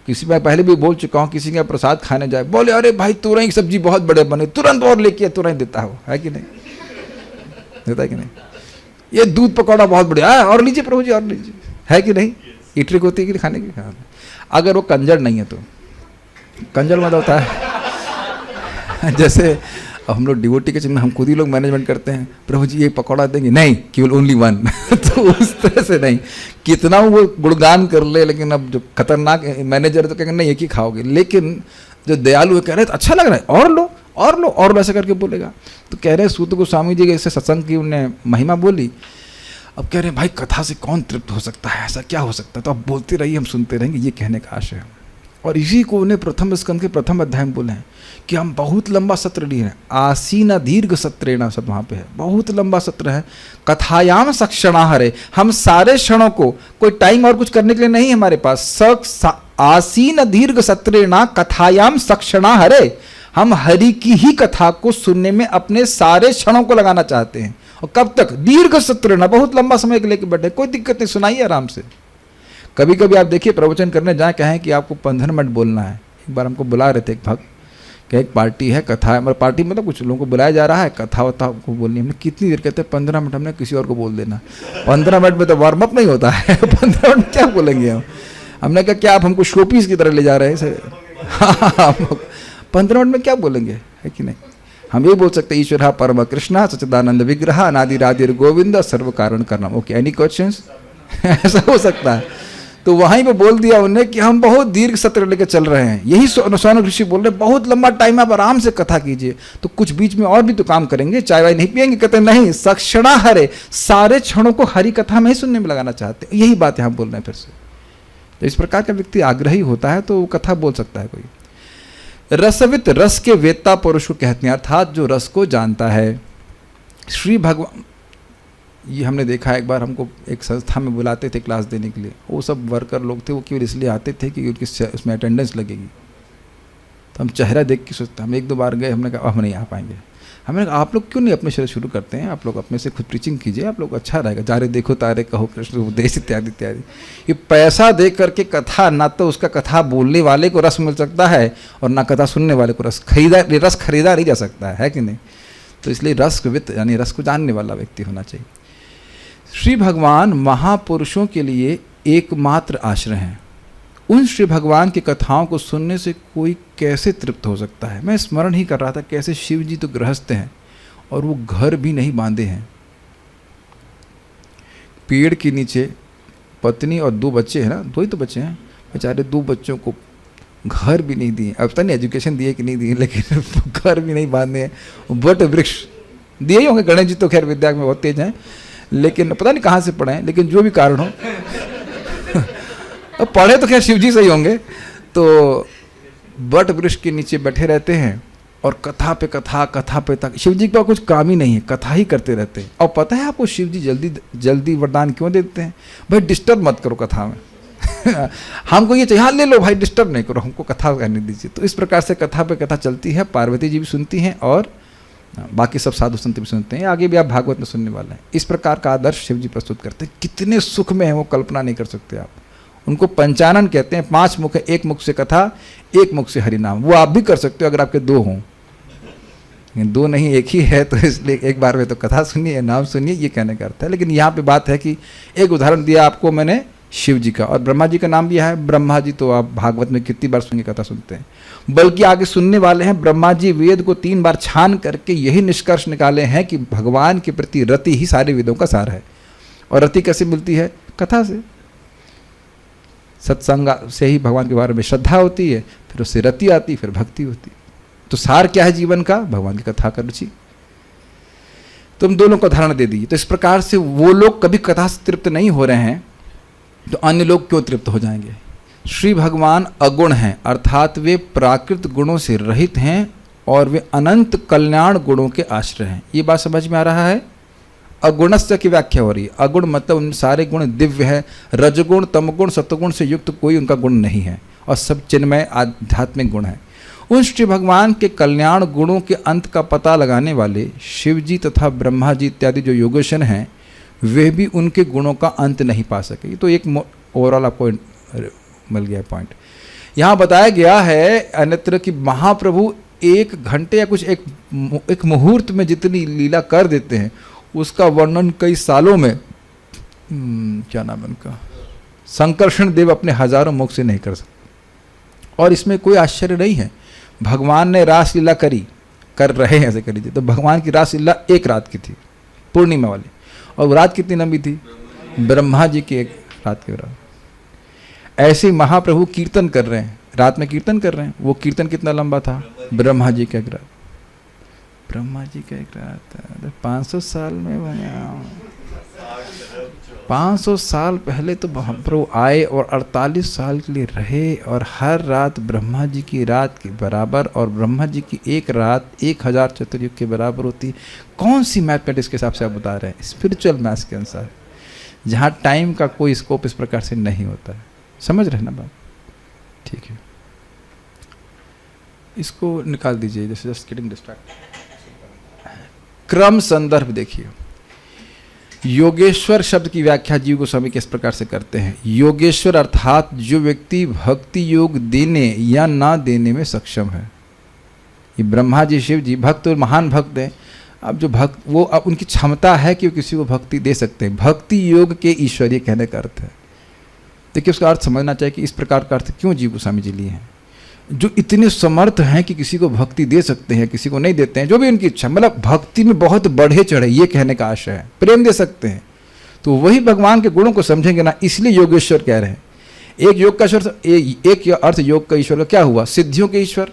किसी में पहले भी बोल चुका हूँ, किसी के प्रसाद खाने जाए, बोले अरे भाई तुरंत की सब्जी बहुत बड़े बने, तुरंत और लेके तुरंत देता हो, है कि नहीं? देता है कि नहीं? ये दूध पकौड़ा बहुत बढ़िया है, और लीजिए प्रभु जी और लीजिए, है कि नहीं? ये ट्रिक होती है कि खाने की। अगर वो कंजर नहीं है तो कंजर मतलब होता है जैसे हम लोग डिवोटी के में हम खुद ही लोग मैनेजमेंट करते हैं, प्रभु जी ये पकौड़ा देंगे, नहीं केवल ओनली वन तो उस तरह से नहीं, कितना वो गुणगान कर ले, लेकिन अब जो खतरनाक मैनेजर तो कहेंगे नहीं एक ही खाओगे, लेकिन जो दयालु है कह रहे अच्छा लग रहा है और लो और लो और लो ऐसा करके बोलेगा। तो कह रहे सूत गोस्वामी जी के इससे सत्संग की उन्हें महिमा बोली। अब कह रहे हैं भाई कथा से कौन तृप्त हो सकता है, ऐसा क्या हो सकता है? तो आप बोलते रहिए, हम सुनते रहेंगे, ये कहने का आशय है। और इसी को उन्हें प्रथम स्कंद के प्रथम अध्याय में बोले हैं कि हम बहुत लंबा सत्र लिए हैं, आसीन दीर्घ सत्रेण सब वहाँ पे है, बहुत लंबा सत्र है। कथायाम सक्षणा हरे, हम सारे क्षणों को, कोई टाइम और कुछ करने के लिए नहीं हमारे पास, आसीन दीर्घ सत्रेणा कथायाम सक्षणा हरे, हम हरि की ही कथा को सुनने में अपने सारे क्षणों को लगाना चाहते हैं। और कब तक? दीर्घ सत्र ना, बहुत लंबा समय लेके बैठे, कोई दिक्कत नहीं, सुनाइए आराम से। कभी कभी आप देखिए प्रवचन करने जाए, कहें कि आपको 15 मिनट बोलना है। एक बार हमको बुला रहे थे एक भक्त, क्या एक पार्टी है, कथा है, मतलब पार्टी मतलब कुछ लोगों को बुलाया जा रहा है, कथा वथा को बोलनी। हमने कितनी देर कहते हैं 15 मिनट, हमने किसी और को बोल देना। 15 मिनट में तो वार्म अप नहीं होता है 15 मिनट क्या बोलेंगे हम? हमने कहा क्या आप हमको शोपीस की तरह ले जा रहे हैं? हाँ 15 मिनट में क्या बोलेंगे, है कि नहीं? हम ये बोल सकते ईश्वर परम कृष्णा सच्चिदानंद विग्रह अनादि राधिर गोविंद सर्व कारण करना। Okay, any questions? ऐसा हो सकता है। तो वहीं पे बोल दिया उन्होंने कि हम बहुत दीर्घ सत्र लेके चल रहे हैं। यही सौनक ऋषि बोल रहे बहुत लंबा टाइम, आप आराम से कथा कीजिए। तो कुछ बीच में और भी तो काम करेंगे, चाय वाय नहीं पियेंगे? कहते नहीं, सक्षणा हरे, सारे क्षणों को हरि कथा में ही सुनने में लगाना चाहते हैं। यही बात यहाँ बोल रहे हैं फिर से। तो इस प्रकार का व्यक्ति आग्रही होता है तो वो कथा बोल सकता है कोई। रसवित, रस के वेत्ता पुरुष को कहते हैं, अर्थात जो रस को जानता है। श्री भगवान, ये हमने देखा एक बार, हमको एक संस्था में बुलाते थे क्लास देने के लिए, वो सब वर्कर लोग थे, वो केवल इसलिए आते थे कि उनकी उसमें अटेंडेंस लगेगी। तो हम चेहरा देख के सोचते, हम 1-2 बार गए, हमने कहा हम नहीं आ पाएंगे। हमें कहा, आप लोग क्यों नहीं अपने शरीर शुरू करते हैं, आप लोग अपने से खुद प्रीचिंग कीजिए, आप लोग अच्छा रहेगा, जा रहे देखो तारे कहो कृष्ण उपदेश इत्यादि इत्यादि। ये पैसा दे करके कथा, ना तो उसका कथा बोलने वाले को रस मिल सकता है और ना कथा सुनने वाले को रस खरीदा नहीं जा सकता है कि नहीं। तो इसलिए रसवित यानी रस को जानने वाला व्यक्ति होना चाहिए। श्री भगवान महापुरुषों के लिए एकमात्र आश्रय हैं। उन श्री भगवान की कथाओं को सुनने से कोई कैसे तृप्त हो सकता है। मैं स्मरण ही कर रहा था कैसे शिव जी तो गृहस्थ हैं और वो घर भी नहीं बांधे हैं। पेड़ के नीचे पत्नी और 2 बच्चे हैं ना, 2 ही तो बच्चे हैं बेचारे, 2 बच्चों को घर भी नहीं दिए। अब पता नहीं एजुकेशन दिए कि नहीं दिए, लेकिन घर भी नहीं बांधे हैं। बट वृक्ष दिए ही होंगे, गणेश जी तो खैर विद्या में बहुत तेज हैं, लेकिन पता नहीं कहाँ से पढ़े हैं, लेकिन जो भी कारण हो पढ़े तो खैर शिव जी से ही होंगे। तो बट वृक्ष के नीचे बैठे रहते हैं और कथा पे कथा, कथा पे तक। शिव जी का कुछ काम ही नहीं है, कथा ही करते रहते हैं। और पता है आपको शिव जी जल्दी जल्दी वरदान क्यों देते हैं? भाई डिस्टर्ब मत करो कथा में हमको ये चाहिए, हाँ ले लो भाई, डिस्टर्ब नहीं करो, हमको कथा करने दीजिए। तो इस प्रकार से कथा पे कथा चलती है। पार्वती जी भी सुनती हैं और बाकी सब साधु संत भी सुनते हैं। आगे भी आप भागवत में सुनने वाले हैं। इस प्रकार का आदर्श शिव जी प्रस्तुत करते हैं। कितने सुख में है वो कल्पना नहीं कर सकते आप। उनको पंचानन कहते हैं। 5 मुख है, 1 मुख से कथा, 1 मुख से हरि नाम। वो आप भी कर सकते हो अगर आपके 2 हों, 2 नहीं 1 ही है, तो इसलिए एक बार में तो कथा सुनिए, नाम सुनिए, ये कहने का अर्थ है। लेकिन यहाँ पे बात है कि एक उदाहरण दिया आपको मैंने शिव जी का, और ब्रह्मा जी का नाम भी है। ब्रह्मा जी तो आप भागवत में कितनी बार सुनिए कथा सुनते हैं, बल्कि आगे सुनने वाले हैं। ब्रह्मा जी वेद को 3 बार छान करके यही निष्कर्ष निकाले हैं कि भगवान के प्रति रति ही सारे वेदों का सार है। और रति कैसे मिलती है? कथा से, सत्संग से ही भगवान के बारे में श्रद्धा होती है, फिर उससे रति आती, फिर भक्ति होती। तो सार क्या है जीवन का? भगवान की कथा का रुचि। तुम दोनों को उदाहरण दे दी। तो इस प्रकार से वो लोग कभी कथा से तृप्त नहीं हो रहे हैं, तो अन्य लोग क्यों तृप्त हो जाएंगे? श्री भगवान अगुण हैं, अर्थात वे प्राकृत गुणों से रहित हैं और वे अनंत कल्याण गुणों के आश्रय हैं। ये बात समझ में आ रहा है? अगुणस्य की व्याख्या हो रही है। अगुण मतलब उन सारे गुण दिव्य है, रजगुण तमगुण सत्वगुण से युक्त कोई उनका गुण नहीं है, और सब चिन्मय आध्यात्मिक गुण है। उन श्री भगवान के कल्याण गुणों के अंत का पता लगाने वाले शिव जी तथा ब्रह्मा जी इत्यादि जो योगेश्वर हैं, वे भी उनके गुणों का अंत नहीं पा सके। तो एक ओवरऑल आपको मिल गया पॉइंट। यहाँ बताया गया है अन्यत्र कि महाप्रभु 1 घंटे या कुछ एक मुहूर्त में जितनी लीला कर देते हैं, उसका वर्णन कई सालों में क्या नाम है उनका, संकर्षण देव अपने हजारों मुख से नहीं कर सकते। और इसमें कोई आश्चर्य नहीं है। भगवान ने रासलीला कर रहे हैं, ऐसे कर लीजिए। तो भगवान की रासलीला 1 रात की थी, पूर्णिमा वाली। और वो रात कितनी लंबी थी? ब्रह्मा जी की 1 रात के बराबर। ऐसे ही महाप्रभु कीर्तन कर रहे हैं, रात में कीर्तन कर रहे हैं। वो कीर्तन कितना लंबा था? ब्रह्मा जी का 1 रात। ब्रह्मा जी का 1 रात 500 साल में बना। 500 साल पहले तो प्रभु आए और 48 साल के लिए रहे, और हर रात ब्रह्मा जी की रात के बराबर, और ब्रह्मा जी की 1 रात 1000 चतुर्युग के बराबर होती। कौन सी मैथमेटिक्स के हिसाब से आप बता रहे हैं? स्पिरिचुअल मैथ्स के अनुसार, जहाँ टाइम का कोई स्कोप इस प्रकार से नहीं होता है। समझ रहे ना बात? ठीक है, इसको निकाल दीजिए, जैसे जस्ट गेटिंग डिस्ट्रैक्ट। क्रम संदर्भ देखिए। योगेश्वर शब्द की व्याख्या जीव गोस्वामी किस प्रकार से करते हैं? योगेश्वर अर्थात जो व्यक्ति भक्ति योग देने या ना देने में सक्षम है। ये ब्रह्मा जी शिव जी भक्त और महान भक्त हैं। अब जो भक्त, वो अब उनकी क्षमता है कि वो किसी को भक्ति दे सकते हैं। भक्ति योग के ईश्वरीय कहने का अर्थ है। देखिए उसका अर्थ समझना चाहिए कि इस प्रकार का अर्थ क्यों जीव गोस्वामी जी लिए हैं। जो इतने समर्थ हैं कि किसी को भक्ति दे सकते हैं, किसी को नहीं देते हैं, जो भी उनकी इच्छा, मतलब भक्ति में बहुत बढ़े चढ़े, ये कहने का आशय है। प्रेम दे सकते हैं, तो वही भगवान के गुणों को समझेंगे ना, इसलिए योगेश्वर कह रहे हैं। एक योग का ईश्वर, एक अर्थ योग का ईश्वर का क्या हुआ? सिद्धियों के ईश्वर।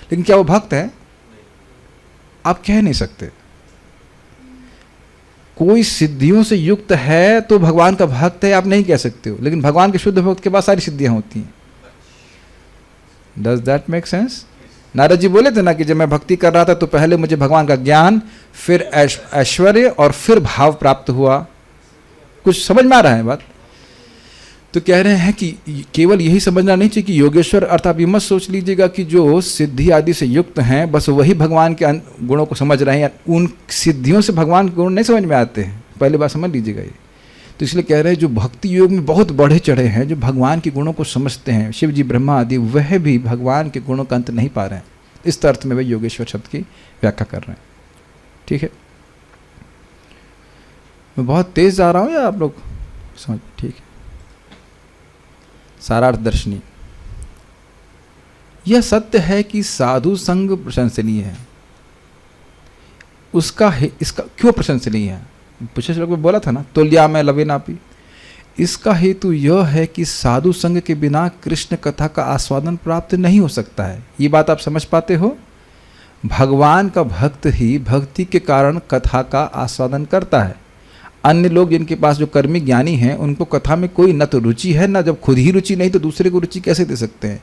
लेकिन क्या वो भक्त है? आप कह नहीं सकते। कोई सिद्धियों से युक्त है तो भगवान का भक्त है, आप नहीं कह सकते हो। लेकिन भगवान के शुद्ध भक्त के पास सारी सिद्धियां होती हैं। Does that make sense? Narad ji बोले थे ना कि जब मैं भक्ति कर रहा था तो पहले मुझे भगवान का ज्ञान, फिर ऐश्वर्य और फिर भाव प्राप्त हुआ। कुछ समझ में आ रहा है बात? तो कह रहे हैं कि केवल यही समझना नहीं चाहिए कि योगेश्वर अर्थ आप ये मत सोच लीजिएगा कि जो सिद्धि आदि से युक्त हैं बस वही भगवान के गुणों को समझ रहे हैं, उन सिद्धियों से भगवान के गुण नहीं समझ में आते हैं, पहली बात समझ लीजिएगा ये। तो इसलिए कह रहे हैं जो भक्ति योग में बहुत बढ़े चढ़े हैं, जो भगवान के गुणों को समझते हैं, शिव जी ब्रह्मा आदि, वह भी भगवान के गुणों का अंत नहीं पा रहे हैं। इस अर्थ में वे योगेश्वर शब्द की व्याख्या कर रहे हैं। ठीक है, मैं बहुत तेज जा रहा हूँ या आप लोग समझ? ठीक है, सारार्थ दर्शनी। यह सत्य है कि साधु संग प्रशंसनीय है। इसका क्यों प्रशंसनीय है? पिछले श्लोक में बोला था ना, तुल्या में लवे नापी। इसका हेतु यह है कि साधु संग के बिना कृष्ण कथा का आस्वादन प्राप्त नहीं हो सकता है। ये बात आप समझ पाते हो? भगवान का भक्त ही भक्ति के कारण कथा का आस्वादन करता है। अन्य लोग जिनके पास जो कर्मी ज्ञानी हैं, उनको कथा में कोई न तो रुचि है, न जब खुद ही रुचि नहीं तो दूसरे को रुचि कैसे दे सकते हैं?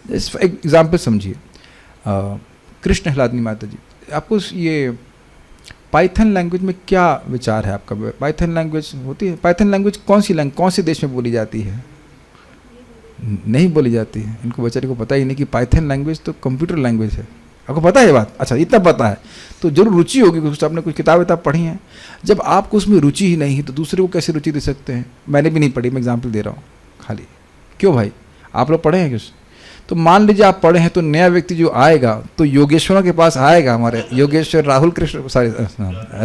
इस एग्जाम्पल समझिए, कृष्ण हलादनी माता जी, आपको ये पाइथन लैंग्वेज में क्या विचार है आपका? पाइथन लैंग्वेज होती है? पाइथन लैंग्वेज कौन से देश में बोली जाती है? नहीं बोली जाती है। इनको बेचारे को पता ही नहीं कि पाइथन लैंग्वेज तो कंप्यूटर लैंग्वेज है। आपको पता है ये बात? अच्छा, इतना पता है तो जरूर रुचि होगी, कुछ आपने कुछ किताब पढ़ी हैं। जब आपको उसमें रुचि ही नहीं है तो दूसरे को कैसे रुचि दे सकते हैं? मैंने भी नहीं पढ़ी, मैं एग्जाम्पल दे रहा हूँ खाली। क्यों भाई, आप लोग पढ़े हैं कुछ? तो मान लीजिए आप पढ़े हैं, तो नया व्यक्ति जो आएगा तो योगेश्वरों के पास आएगा, हमारे योगेश्वर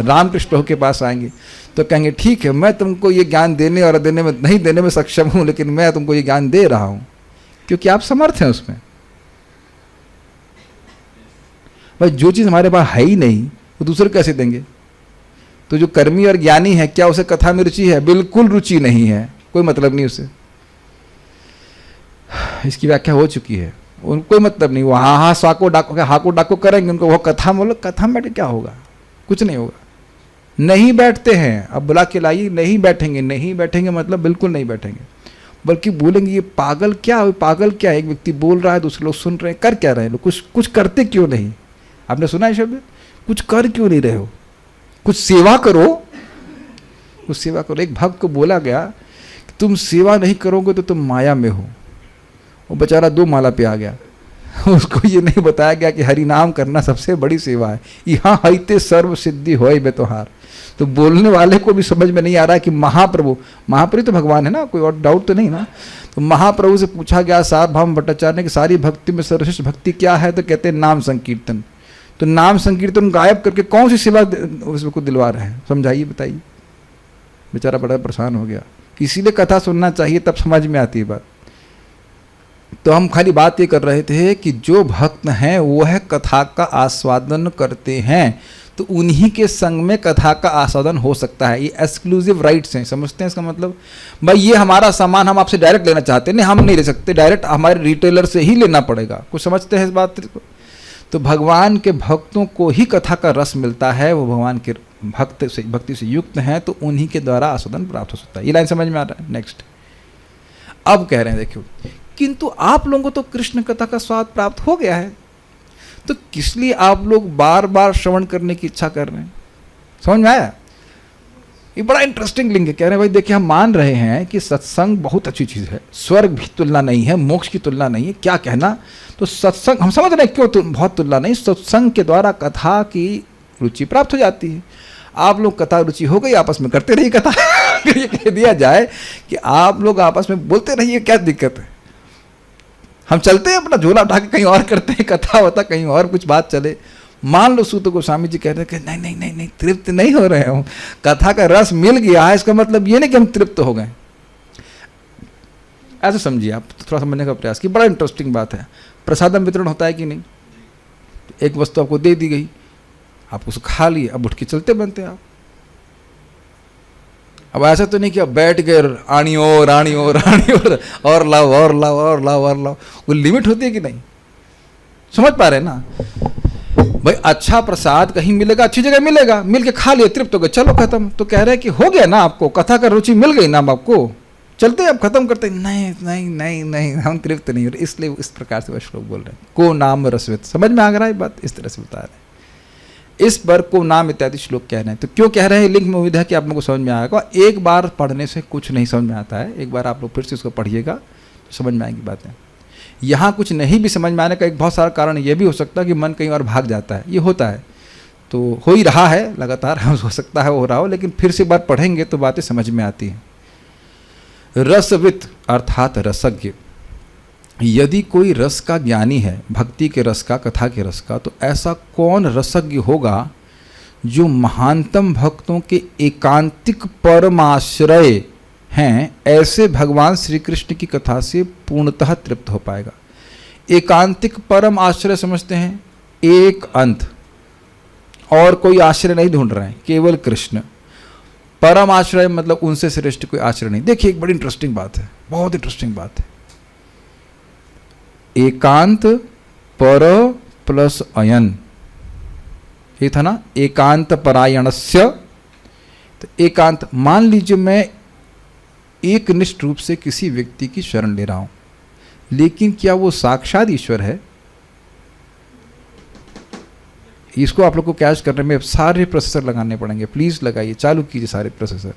रामकृष्ण के पास आएंगे तो कहेंगे ठीक है, मैं तुमको ये ज्ञान देने और देने में नहीं देने में सक्षम हूँ, लेकिन मैं तुमको ये ज्ञान दे रहा हूँ क्योंकि आप समर्थ हैं उसमें। भाई जो चीज़ हमारे पास है ही नहीं वो दूसरे कैसे देंगे? तो जो कर्मी और ज्ञानी है, क्या उसे कथा में रुचि है? बिल्कुल रुचि नहीं है, कोई मतलब नहीं उसे। इसकी व्याख्या हो चुकी है, उनको कोई मतलब नहीं। वो हाँ हाको डाको करेंगे, उनको वो कथा बोलो, कथा में बैठे क्या होगा? कुछ नहीं होगा। नहीं बैठते हैं, अब बुला के लाइए, नहीं बैठेंगे। नहीं बैठेंगे मतलब बिल्कुल नहीं बैठेंगे, बल्कि बोलेंगे ये पागल क्या, पागल क्या है? एक व्यक्ति बोल रहा है, दूसरे लोग सुन रहे हैं, कर क्या रहे हैं लोग? कुछ करते क्यों नहीं? आपने सुना है शब्द, कुछ कर क्यों नहीं रहे हो? कुछ सेवा करो, कुछ सेवा करो। एक भक्त को बोला गया कि तुम सेवा नहीं करोगे तो तुम माया में हो। वो बेचारा 2 माला पे आ गया। उसको ये नहीं बताया गया कि हरि नाम करना सबसे बड़ी सेवा है। यहाँ हईते सर्व सिद्धि होय बेतोहार। तो बोलने वाले को भी समझ में नहीं आ रहा है कि महाप्रभु तो भगवान है ना, कोई और डाउट तो नहीं ना। तो महाप्रभु से पूछा गया सार्वभौम भट्टाचार्य ने कि सारी भक्ति में सर्वश्रेष्ठ भक्ति क्या है? तो कहते हैं नाम संकीर्तन। तो नाम संकीर्तन गायब करके कौन सी सेवा उसको दिलवा रहे हैं? समझाइए, बताइए। बेचारा बड़ा परेशान हो गया। इसीलिए कथा सुनना चाहिए, तब समझ में आती है बात। तो हम खाली बात ये कर रहे थे कि जो भक्त हैं वो है कथा का आस्वादन करते हैं, तो उन्हीं के संग में कथा का आस्वादन हो सकता है। ये एक्सक्लूसिव राइट्स हैं, समझते हैं इसका मतलब? भाई ये हमारा सामान हम आपसे डायरेक्ट लेना चाहते हैं, नहीं हम नहीं ले सकते, डायरेक्ट हमारे रिटेलर से ही लेना पड़ेगा। कुछ समझते हैं इस बात को? तो भगवान के भक्तों को ही कथा का रस मिलता है, वो भगवान के भक्ति से युक्त हैं, तो उन्हीं के द्वारा आस्वादन प्राप्त हो सकता है। ये लाइन समझ में आ रहा है? नेक्स्ट अब कह रहे हैं, देखियो, किंतु आप लोगों को तो कृष्ण कथा का स्वाद प्राप्त हो गया है, तो किस लिए आप लोग बार बार श्रवण करने की इच्छा कर रहे हैं? समझ में आया? ये बड़ा इंटरेस्टिंग लिंक है। कह रहे हैं भाई देखिए, हम मान रहे हैं कि सत्संग बहुत अच्छी चीज़ है, स्वर्ग भी तुलना नहीं है, मोक्ष की तुलना नहीं है, क्या कहना। तो सत्संग हम समझ रहे हैं क्यों बहुत तुलना नहीं, सत्संग के द्वारा कथा की रुचि प्राप्त हो जाती है। आप लोग कथा रुचि हो गई, आपस में करते रहिए कथा। ये कह दिया जाए कि आप लोग आपस में बोलते रहिए, क्या दिक्कत है? हम चलते हैं अपना झोला उठा के कहीं और करते हैं, कथा होता कहीं और कुछ बात चले। मान लो सूत गोस्वामी जी कहते हैं कि नहीं तृप्त नहीं हो रहे हो, कथा का रस मिल गया है, इसका मतलब ये नहीं कि हम तृप्त हो गए। ऐसे समझिए आप, थोड़ा समझने का प्रयास की। बड़ा इंटरेस्टिंग बात है। प्रसादम वितरण होता है कि नहीं? एक वस्तु आपको दे दी गई, आप उसको खा लिए, अब उठ के चलते बनते हैं आप। अब ऐसा तो नहीं कि अब बैठ गए रानी और लाओ, वो लिमिट होती है कि नहीं? समझ पा रहे हैं ना भाई? अच्छा प्रसाद कहीं मिलेगा, अच्छी जगह मिलेगा, मिल के खा लिए, तृप्त हो गए, चलो खत्म। तो कह रहे हैं कि हो गया ना, आपको कथा का रुचि मिल गई ना आपको, चलते अब खत्म करते। नहीं हम तृप्त नहीं हो रहे, इसलिए इस प्रकार से वह श्लोक बोल रहे हैं। को नाम रसवित। समझ में आ रहा है बात? इस तरह से बता रहे हैं। इस पर को नाम इत्यादि श्लोक कह रहे हैं। तो क्यों कह रहे हैं लिंक में, उम्मीद है कि आप लोगों को समझ में आएगा। एक बार पढ़ने से कुछ नहीं समझ में आता है, एक बार आप लोग फिर से इसको पढ़िएगा तो समझ में आएंगी बातें। यहाँ कुछ नहीं भी समझ में आने का एक बहुत सारा कारण ये भी हो सकता है कि मन कहीं और भाग जाता है, ये होता है, तो हो ही रहा है लगातार, हो सकता है हो रहा हो, लेकिन फिर से एक बार पढ़ेंगे तो बातें समझ में आती हैं। रसवित अर्थात रसज्ञ, यदि कोई रस का ज्ञानी है, भक्ति के रस का, कथा के रस का, तो ऐसा कौन रसज्ञ होगा जो महानतम भक्तों के एकांतिक परमाश्रय हैं, ऐसे भगवान श्री कृष्ण की कथा से पूर्णतः तृप्त हो पाएगा। एकांतिक परम आश्रय समझते हैं, एक अंत, और कोई आश्रय नहीं ढूंढ रहे हैं, केवल कृष्ण। परम आश्रय मतलब उनसे श्रेष्ठ कोई आश्रय नहीं। देखिए एक बड़ी इंटरेस्टिंग बात है, बहुत इंटरेस्टिंग बात है। एकांत पर प्लस अयन, ये था ना, एकांत परायणस्य। तो एकांत, मान लीजिए मैं एक निष्ठ रूप से किसी व्यक्ति की शरण ले रहा हूं, लेकिन क्या वो साक्षात ईश्वर है? इसको आप लोग को कैच करने में सारे प्रोसेसर लगाने पड़ेंगे, प्लीज लगाइए, चालू कीजिए सारे प्रोसेसर।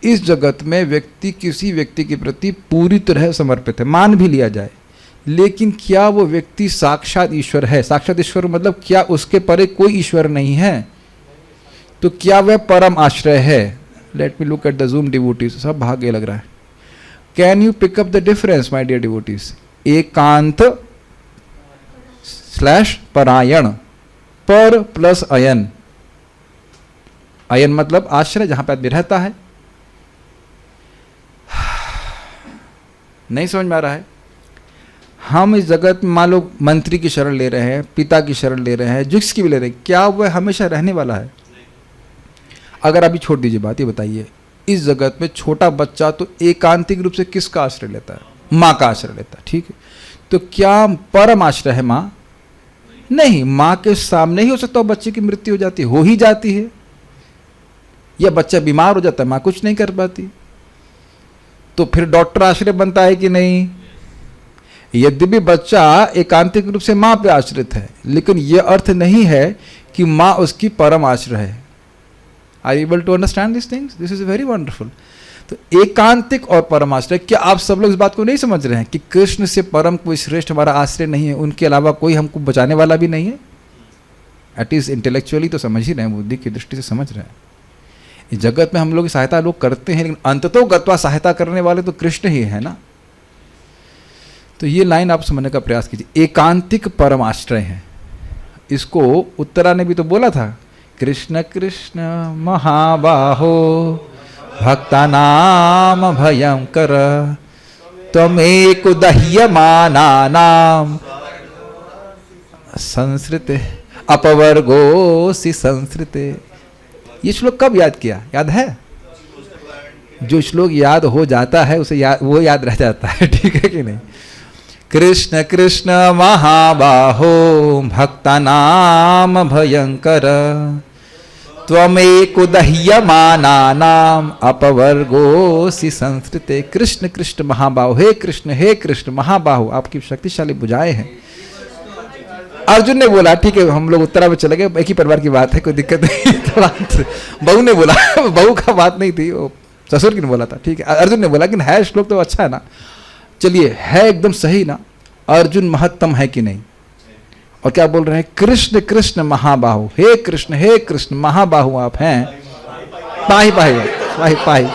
इस जगत में व्यक्ति किसी व्यक्ति के प्रति पूरी तरह समर्पित है, मान भी लिया जाए, लेकिन क्या वो व्यक्ति साक्षात ईश्वर है? साक्षात ईश्वर मतलब क्या उसके परे कोई ईश्वर नहीं है? तो क्या वह परम आश्रय है? Let me look at the zoom devotees, सब भाग्य लग रहा है। Can you pick up the difference my dear devotees? एकांत स्लैश परायण, पर प्लस अयन, अयन मतलब आश्रय, जहां पे आदमी रहता है। नहीं समझ में आ रहा है? हम इस जगत में मान लो मंत्री की शरण ले रहे हैं, पिता की शरण ले रहे हैं, जिसकी भी ले रहे हैं, क्या वह हमेशा रहने वाला है? अगर अभी छोड़ दीजिए बात, ये बताइए, इस जगत में छोटा बच्चा तो एकांतिक रूप से किसका आश्रय लेता है? माँ का आश्रय लेता है, ठीक है। तो क्या परम आश्रय है माँ? नहीं, माँ के सामने ही हो सकता है बच्चे की मृत्यु हो जाती है, हो ही जाती है, या बच्चा बीमार हो जाता है, माँ कुछ नहीं कर पाती, तो फिर डॉक्टर आश्रय बनता है कि नहीं? यद्यपि बच्चा एकांतिक रूप से माँ पे आश्रित है, लेकिन यह अर्थ नहीं है कि माँ उसकी परम आश्रय है। Are able to understand this things? This is very wonderful. तो एकांतिक और परम आश्रय, क्या आप सब लोग इस बात को नहीं समझ रहे हैं कि कृष्ण से परम कोई श्रेष्ठ हमारा आश्रय नहीं है, उनके अलावा कोई हमको बचाने वाला भी नहीं है? एटलीस्ट इंटेलेक्चुअली तो समझ ही रहे हैं, बुद्धि की दृष्टि से समझ रहे हैं। इस जगत में हम लोग सहायता लोग करते हैं, लेकिन अंततः गत्वा सहायता करने वाले तो कृष्ण ही है ना। तो ये लाइन आप समझने का प्रयास कीजिए, एकांतिक परम आश्रय है। इसको उत्तरा ने भी तो बोला था, कृष्ण कृष्ण महाबाहो भक्तानाम भयंकर त्वमेक दह्यमानानाम संसृते अपवर्गोसि संसृते। ये श्लोक कब याद किया? याद है? जो श्लोक याद हो जाता है उसे वो याद रह जाता है, ठीक है कि नहीं? कृष्ण कृष्ण महाबाहो भक्तानाम भयंकर त्वमेक दह्यमानानाम अपवर्गोसि संसृते। कृष्ण कृष्ण महाबाहो, हे कृष्ण महाबाहो, आपकी शक्तिशाली भुजाएं हैं। अर्जुन ने बोला, ठीक है हम लोग उत्तरा में चले गए, एक ही परिवार की बात है, कोई दिक्कत नहीं। थोड़ा बहू ने बोला, बहू का बात नहीं थी, वो ससुर की ने बोला था, ठीक है। अर्जुन ने बोला, लेकिन है श्लोक तो अच्छा है ना, चलिए है एकदम सही ना, अर्जुन महत्तम है कि नहीं? और क्या बोल रहे हैं? कृष्ण कृष्ण महाबाहु, हे कृष्ण महाबाहु आप हैं। पाही पाही पाही पाही,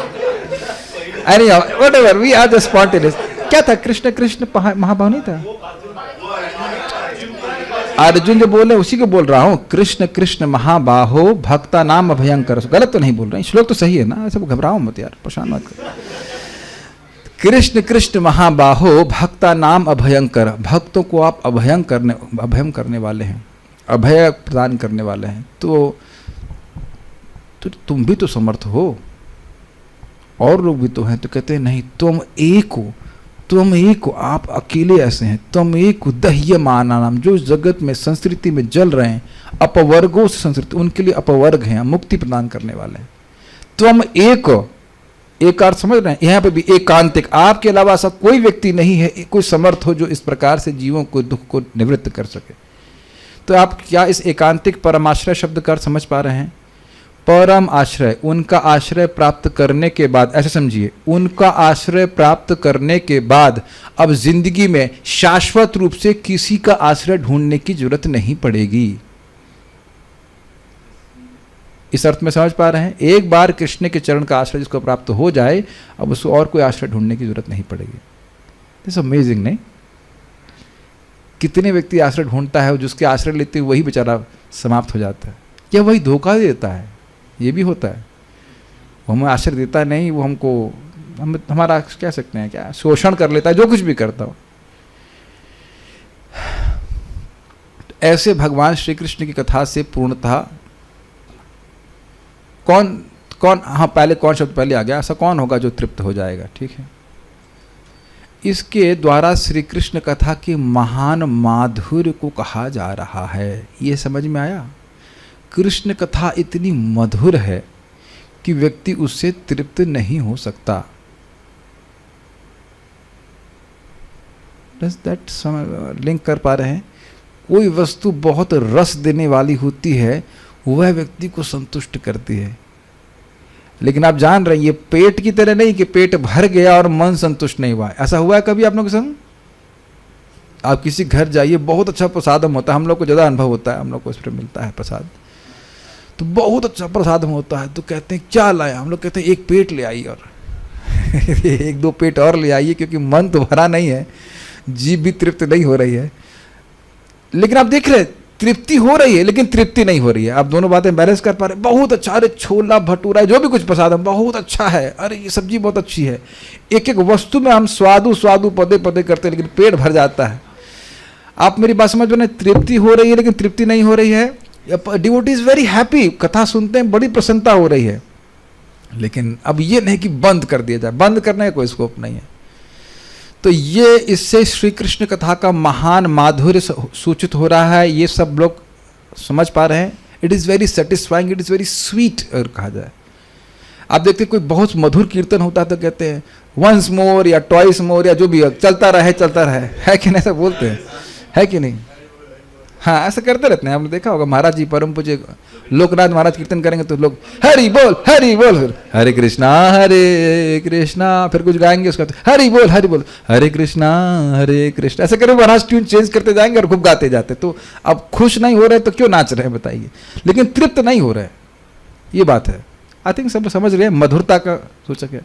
अरे whatever, we are just spontaneous. क्या था? कृष्ण कृष्ण महाबाहु नहीं था? अर्जुन जो बोले उसी को बोल रहा हूं, कृष्ण कृष्ण महाबाहो भक्ता नाम भयंकर। गलत तो नहीं बोल रहे, श्लोक तो सही है ना, ऐसा घबराओ मत यार, परेशान मत कर। कृष्ण कृष्ण महाबाहो भक्ता नाम अभयंकर, भक्तों को आप अभयं करने वाले हैं, अभय प्रदान करने वाले हैं। तो तुम भी तो समर्थ हो, और लोग भी तो हैं। तो कहते हैं नहीं, तुम एक हो, तुम एक हो, आप अकेले ऐसे हैं। तुम एक हो दह्यमानानाम, जो जगत में संस्कृति में जल रहे हैं, अपवर्गों से संस्कृति, उनके लिए अपवर्ग हैं, मुक्ति प्रदान करने वाले हैं। तुम एक हो, एक अर्थ समझ रहे हैं? यहाँ पे भी एकांतिक, आपके अलावा ऐसा कोई व्यक्ति नहीं है, कोई समर्थ हो जो इस प्रकार से जीवों को दुख को निवृत्त कर सके। तो आप क्या इस एकांतिक परमाश्रय शब्द का अर्थ समझ पा रहे हैं? परम आश्रय, उनका आश्रय प्राप्त करने के बाद, ऐसे समझिए, उनका आश्रय प्राप्त करने के बाद अब जिंदगी में शाश्वत रूप से किसी का आश्रय ढूंढने की जरूरत नहीं पड़ेगी। इस अर्थ में समझ पा रहे हैं? एक बार कृष्ण के चरण का आश्रय जिसको प्राप्त हो जाए, अब उसको और कोई आश्रय ढूंढने की जरूरत नहीं पड़ेगी। दिस अमेजिंग, नहीं? कितने व्यक्ति आश्रय ढूंढता है और जिसके आश्रय लेते हुए वही बेचारा समाप्त हो जाता है, या वही धोखा देता है। ये भी होता है, वो हमें आश्रय देता नहीं, वो हमको हमारा कह सकते हैं क्या, शोषण कर लेता है, जो कुछ भी करता हो। ऐसे भगवान श्री कृष्ण की कथा से पूर्णतः कौन हाँ, पहले कौन शब्द पहले आ गया? ऐसा कौन होगा जो तृप्त हो जाएगा? ठीक है, इसके द्वारा श्री कृष्ण कथा के महान माधुर्य को कहा जा रहा है। ये समझ में आया? कृष्ण कथा इतनी मधुर है कि व्यक्ति उससे तृप्त नहीं हो सकता। Does that लिंक कर पा रहे हैं? कोई वस्तु बहुत रस देने वाली होती है, वह व्यक्ति को संतुष्ट करती है, लेकिन आप जान रहे हैं ये पेट की तरह नहीं कि पेट भर गया और मन संतुष्ट नहीं हुआ। ऐसा हुआ है कभी आप लोगों के संग? आप किसी घर जाइए, बहुत अच्छा प्रसादम होता है, हम लोग को ज़्यादा अनुभव होता है, हम लोग को इस पर मिलता है प्रसाद, तो बहुत अच्छा प्रसादम होता है, तो कहते हैं क्या लाया? हम लोग कहते हैं एक पेट ले आइए और एक दो पेट और ले आइए, क्योंकि मन तो भरा नहीं है, जीभ भी तृप्त नहीं हो रही है। लेकिन आप देख रहे हैं तृप्ति हो रही है लेकिन तृप्ति नहीं हो रही है। आप दोनों बातें बैलेंस कर पा रहे हैं। बहुत अच्छा, अरे छोला भटूरा जो भी कुछ प्रसाद है बहुत अच्छा है, अरे ये सब्जी बहुत अच्छी है। एक एक वस्तु में हम स्वादु स्वादु पदे पदे करते हैं, लेकिन पेट भर जाता है। आप मेरी बात समझ रहे हैं? तृप्ति हो रही है लेकिन तृप्ति नहीं हो रही है। डिवोटी इज वेरी हैप्पी, कथा सुनते हैं, बड़ी प्रसन्नता हो रही है, लेकिन अब ये नहीं कि बंद कर दिया जाए, बंद करने का कोई स्कोप नहीं है। तो ये इससे श्री कृष्ण कथा का महान माधुर्य सूचित हो रहा है, ये सब लोग समझ पा रहे हैं। It is very satisfying, it is very sweet अगर कहा जाए। आप देखते कोई बहुत मधुर कीर्तन होता है तो कहते हैं वंस मोर या ट्वाइस मोर या जो भी चलता रहे है कि नहीं? ऐसा बोलते हैं, है कि नहीं? हाँ, ऐसा करते रहते हैं। आपने देखा होगा महाराज जी परम पूज्य लोकनाथ महाराज कीर्तन करेंगे तो लोग हरि बोल फिर हरे कृष्णा फिर कुछ गाएंगे, उसका हरि बोल हरे कृष्णा ऐसे करें। महाराज ट्यून चेंज करते जाएंगे और खूब गाते जाते। तो अब खुश नहीं हो रहे तो क्यों नाच रहे हैं बताइए? लेकिन तृप्त नहीं हो रहे, ये बात है। आई थिंक सब समझ रहे हैं, मधुरता का सूचक है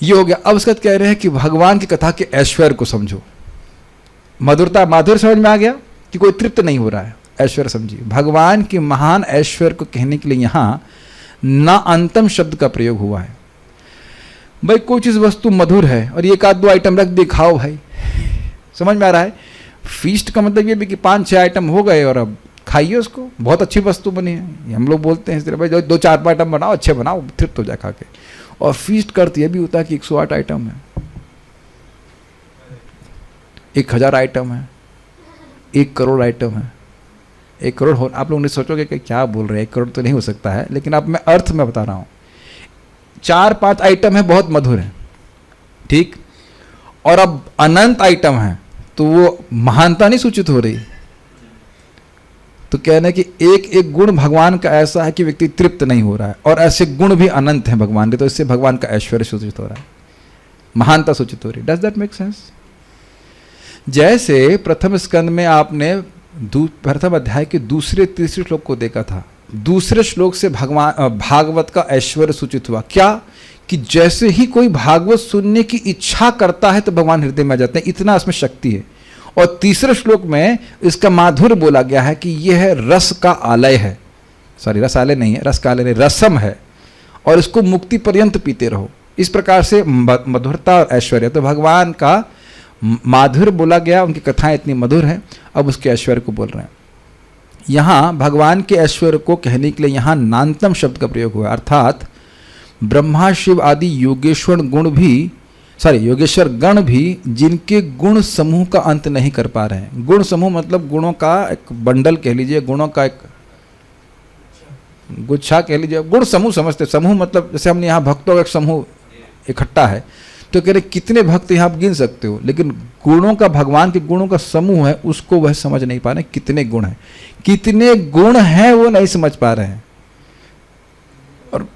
ये हो गया। अब उसके बाद कह रहे हैं कि भगवान की कथा के ऐश्वर्य को समझो। मधुरता माधुर्य समझ में आ गया कि कोई तृप्त नहीं हो रहा है, ऐश्वर्य समझिए। भगवान के महान ऐश्वर्य को कहने के लिए यहाँ ना अंतम शब्द का प्रयोग हुआ है। भाई कोई चीज़ वस्तु मधुर है और एक आध दो आइटम रख दे, खाओ भाई, समझ में आ रहा है? फीस्ट का मतलब ये भी कि 5-6 आइटम हो गए और अब खाइए उसको, बहुत अच्छी वस्तु बनी है। हम लोग बोलते हैं इस तरह, भाई 2-4 आइटम बनाओ, अच्छे बनाओ, तृप्त हो जाए खा के। और फीस्ट करते ये भी होता है कि 108 आइटम है, 1000 आइटम है, 1 करोड़ आइटम है। 1 करोड़ हो, आप लोग नहीं सोचोगे कि क्या बोल रहे हैं, 1 करोड़ तो नहीं हो सकता है, लेकिन अब मैं अर्थ में बता रहा हूँ। 4-5 आइटम है, बहुत मधुर है, ठीक। और अब अनंत आइटम है तो वो महानता नहीं सूचित हो रही। तो कहना कि एक एक गुण भगवान का ऐसा है कि व्यक्ति तृप्त नहीं हो रहा है, और ऐसे गुण भी अनंत हैं भगवान के, तो इससे भगवान का ऐश्वर्य सूचित हो रहा है, महानता सूचित हो रही है। Does that make sense? जैसे प्रथम स्कंद में आपने प्रथम अध्याय के दूसरे तीसरे श्लोक को देखा था, दूसरे श्लोक से भगवान भागवत का ऐश्वर्य सूचित हुआ। क्या कि जैसे ही कोई भागवत सुनने की इच्छा करता है तो भगवान हृदय में आ जाते हैं, इतना इसमें शक्ति है। और तीसरे श्लोक में इसका माधुर्य बोला गया है कि यह रस का आलय है, सॉरी रस आलय नहीं है, रस का आलय नहीं, रसम है, और इसको मुक्ति पर्यंत पीते रहो। इस प्रकार से मधुरता और ऐश्वर्य, तो भगवान का माधुर्य बोला गया, उनकी कथाएं इतनी मधुर हैं। अब उसके ऐश्वर्य को बोल रहे हैं। यहाँ भगवान के ऐश्वर्य को कहने के लिए यहाँ नान्तम शब्द का प्रयोग हुआ, अर्थात ब्रह्मा शिव आदि योगेश्वर गण भी जिनके गुण समूह का अंत नहीं कर पा रहे हैं। गुण समूह मतलब गुणों का एक बंडल कह लीजिए, गुणों का एक गुच्छा कह लीजिए। गुण समूह समझते, समूह मतलब जैसे हमने यहाँ भक्तों का एक समूह इकट्ठा है, तो कह रहे कितने भक्त यहाँ आप गिन सकते हो, लेकिन गुणों का, भगवान के गुणों का समूह है, उसको वह समझ नहीं पा रहे कितने गुण हैं, कितने गुण हैं वो नहीं समझ पा रहे हैं। और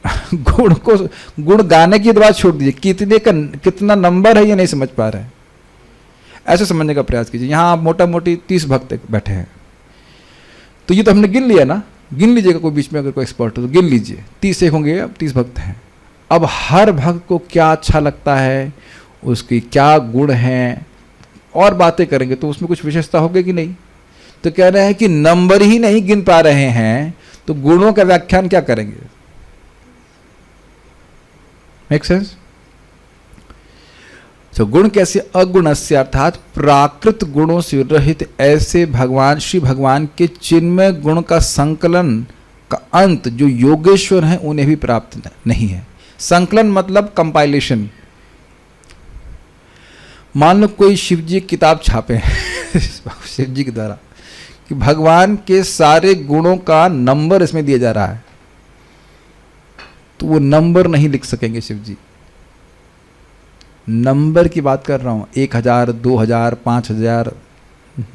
गुण गाने की बात छोड़ दीजिए, कितना नंबर है ये नहीं समझ पा रहे हैं। ऐसे समझने का प्रयास कीजिए। यहाँ आप मोटा मोटी 30 भक्त बैठे हैं, तो ये तो हमने गिन लिया ना, गिन लीजिएगा, कोई बीच में अगर कोई एक्सपर्ट हो तो गिन लीजिए, 30 एक होंगे, अब 30 भक्त हैं। अब हर भक्त को क्या अच्छा लगता है, उसकी क्या गुण हैं, और बातें करेंगे तो उसमें कुछ विशेषता होगी कि नहीं। तो कह रहे हैं कि नंबर ही नहीं गिन पा रहे हैं तो गुणों का व्याख्यान क्या करेंगे। Make sense? तो गुण कैसे? अगुणस्य अर्थात प्राकृत गुणों से रहित ऐसे भगवान, श्री भगवान के चिन्मय गुण का संकलन का अंत जो योगेश्वर हैं उन्हें भी प्राप्त नहीं है। संकलन मतलब कंपाइलेशन। मान लो कोई शिव जी की किताब छापे हैं शिव जी के द्वारा कि भगवान के सारे गुणों का नंबर इसमें दिया जा रहा है, तो वो नंबर नहीं लिख सकेंगे शिव जी। नंबर की बात कर रहा हूं, 1000, 2000, 5000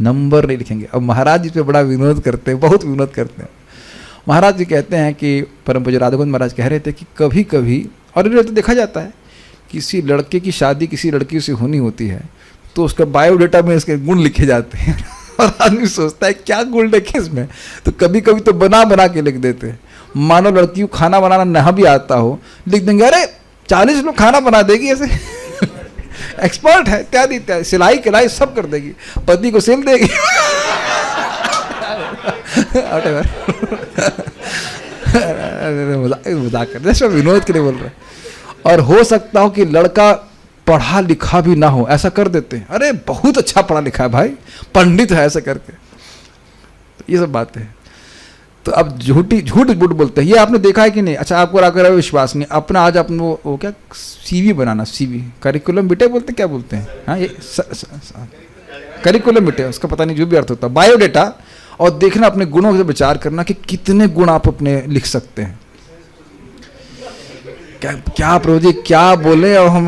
नंबर नहीं लिखेंगे। अब महाराज जी पे बड़ा विनोद करते हैं, बहुत विनोद करते हैं। महाराज जी कहते हैं कि परम पूज्य राधा गोविंद महाराज कह रहे थे कि कभी कभी, और ये तो देखा जाता है, किसी लड़के की शादी किसी लड़की से होनी होती है तो उसका बायोडाटा में इसके गुण लिखे जाते हैं और आदमी सोचता है क्या गुण लिखे इसमें, तो कभी कभी तो बना बना के लिख देते हैं। मानो लड़की को खाना बनाना ना भी आता हो, लिख देंगे अरे 40 लोग खाना बना देगी ऐसे एक्सपर्ट है, इत्यादि इत्यादि, सिलाई कढ़ाई सब कर देगी, पति को सिल देगी मजाक कर रहे, विनोद के लिए बोल रहे। और हो सकता हो कि लड़का पढ़ा लिखा भी ना हो, ऐसा कर देते हैं, अरे बहुत अच्छा पढ़ा लिखा है भाई, पंडित है, ऐसा करके। तो ये सब बातें हैं। तो अब झूठ बुट बोलते हैं, ये आपने देखा है कि नहीं? अच्छा, आपको अगर विश्वास नहीं, अपना आज अपन वो क्या CV बनाना, CV करिकुलम विटे बोलते हैं, क्या बोलते हैं? हाँ, ये करिकुलम विटे, उसका पता नहीं जो भी अर्थ होता है, बायोडेटा, और देखना अपने गुणों से विचार करना कि कितने गुण आप अपने लिख सकते हैं। क्या प्रभु जी क्या बोले, और हम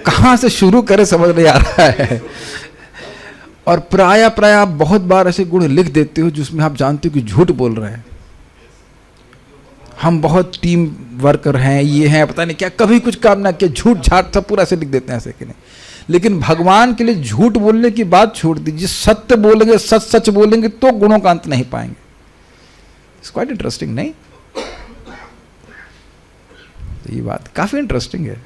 कहाँ से शुरू करें समझ नहीं आ रहा है। और प्राय आप बहुत बार ऐसे गुण लिख देते हो जिसमें आप जानते हो कि झूठ बोल रहे हैं, हम बहुत टीम वर्कर हैं, ये हैं, पता नहीं क्या, कभी कुछ काम ना किया, झूठ झाट सब पूरा ऐसे लिख देते हैं, ऐसे कि नहीं। लेकिन भगवान के लिए झूठ बोलने की बात छोड़ दीजिए, सत्य बोलेंगे, सच बोलेंगे तो गुणों का अंत नहीं पाएंगे। इट्स क्वाइट इंटरेस्टिंग, नहीं? ये बात काफी इंटरेस्टिंग है।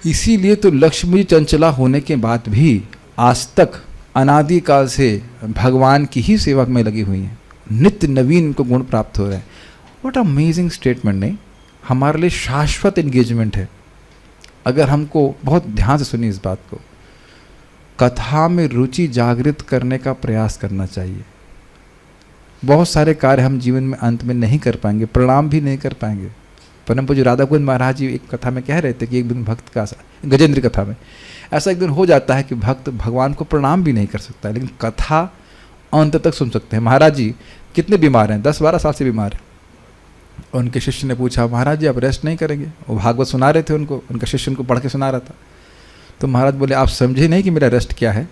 इसीलिए तो लक्ष्मी चंचला होने के बाद भी आज तक अनादिकाल से भगवान की ही सेवा में लगी हुई हैं, नित्य नवीन को गुण प्राप्त हो रहे हैं। व्हाट अमेजिंग स्टेटमेंट, नहीं? हमारे लिए शाश्वत एंगेजमेंट है। अगर हमको बहुत ध्यान से सुनिए इस बात को, कथा में रुचि जागृत करने का प्रयास करना चाहिए। बहुत सारे कार्य हम जीवन में अंत में नहीं कर पाएंगे, प्रणाम भी नहीं कर पाएंगे। परम पूज्य राधा गोविंद महाराज जी एक कथा में कह रहे थे कि एक दिन भक्त का, गजेंद्र कथा में ऐसा एक दिन हो जाता है कि भक्त भगवान को प्रणाम भी नहीं कर सकता है, लेकिन कथा अंत तक सुन सकते हैं। महाराज जी कितने बीमार हैं, 10-12 साल से बीमार हैं। और उनके शिष्य ने पूछा, महाराज जी आप रेस्ट नहीं करेंगे? वो भागवत सुना रहे थे उनको, उनका शिष्य उनको पढ़ के सुना रहा था। तो महाराज बोले, आप समझे नहीं कि मेरा रेस्ट क्या है?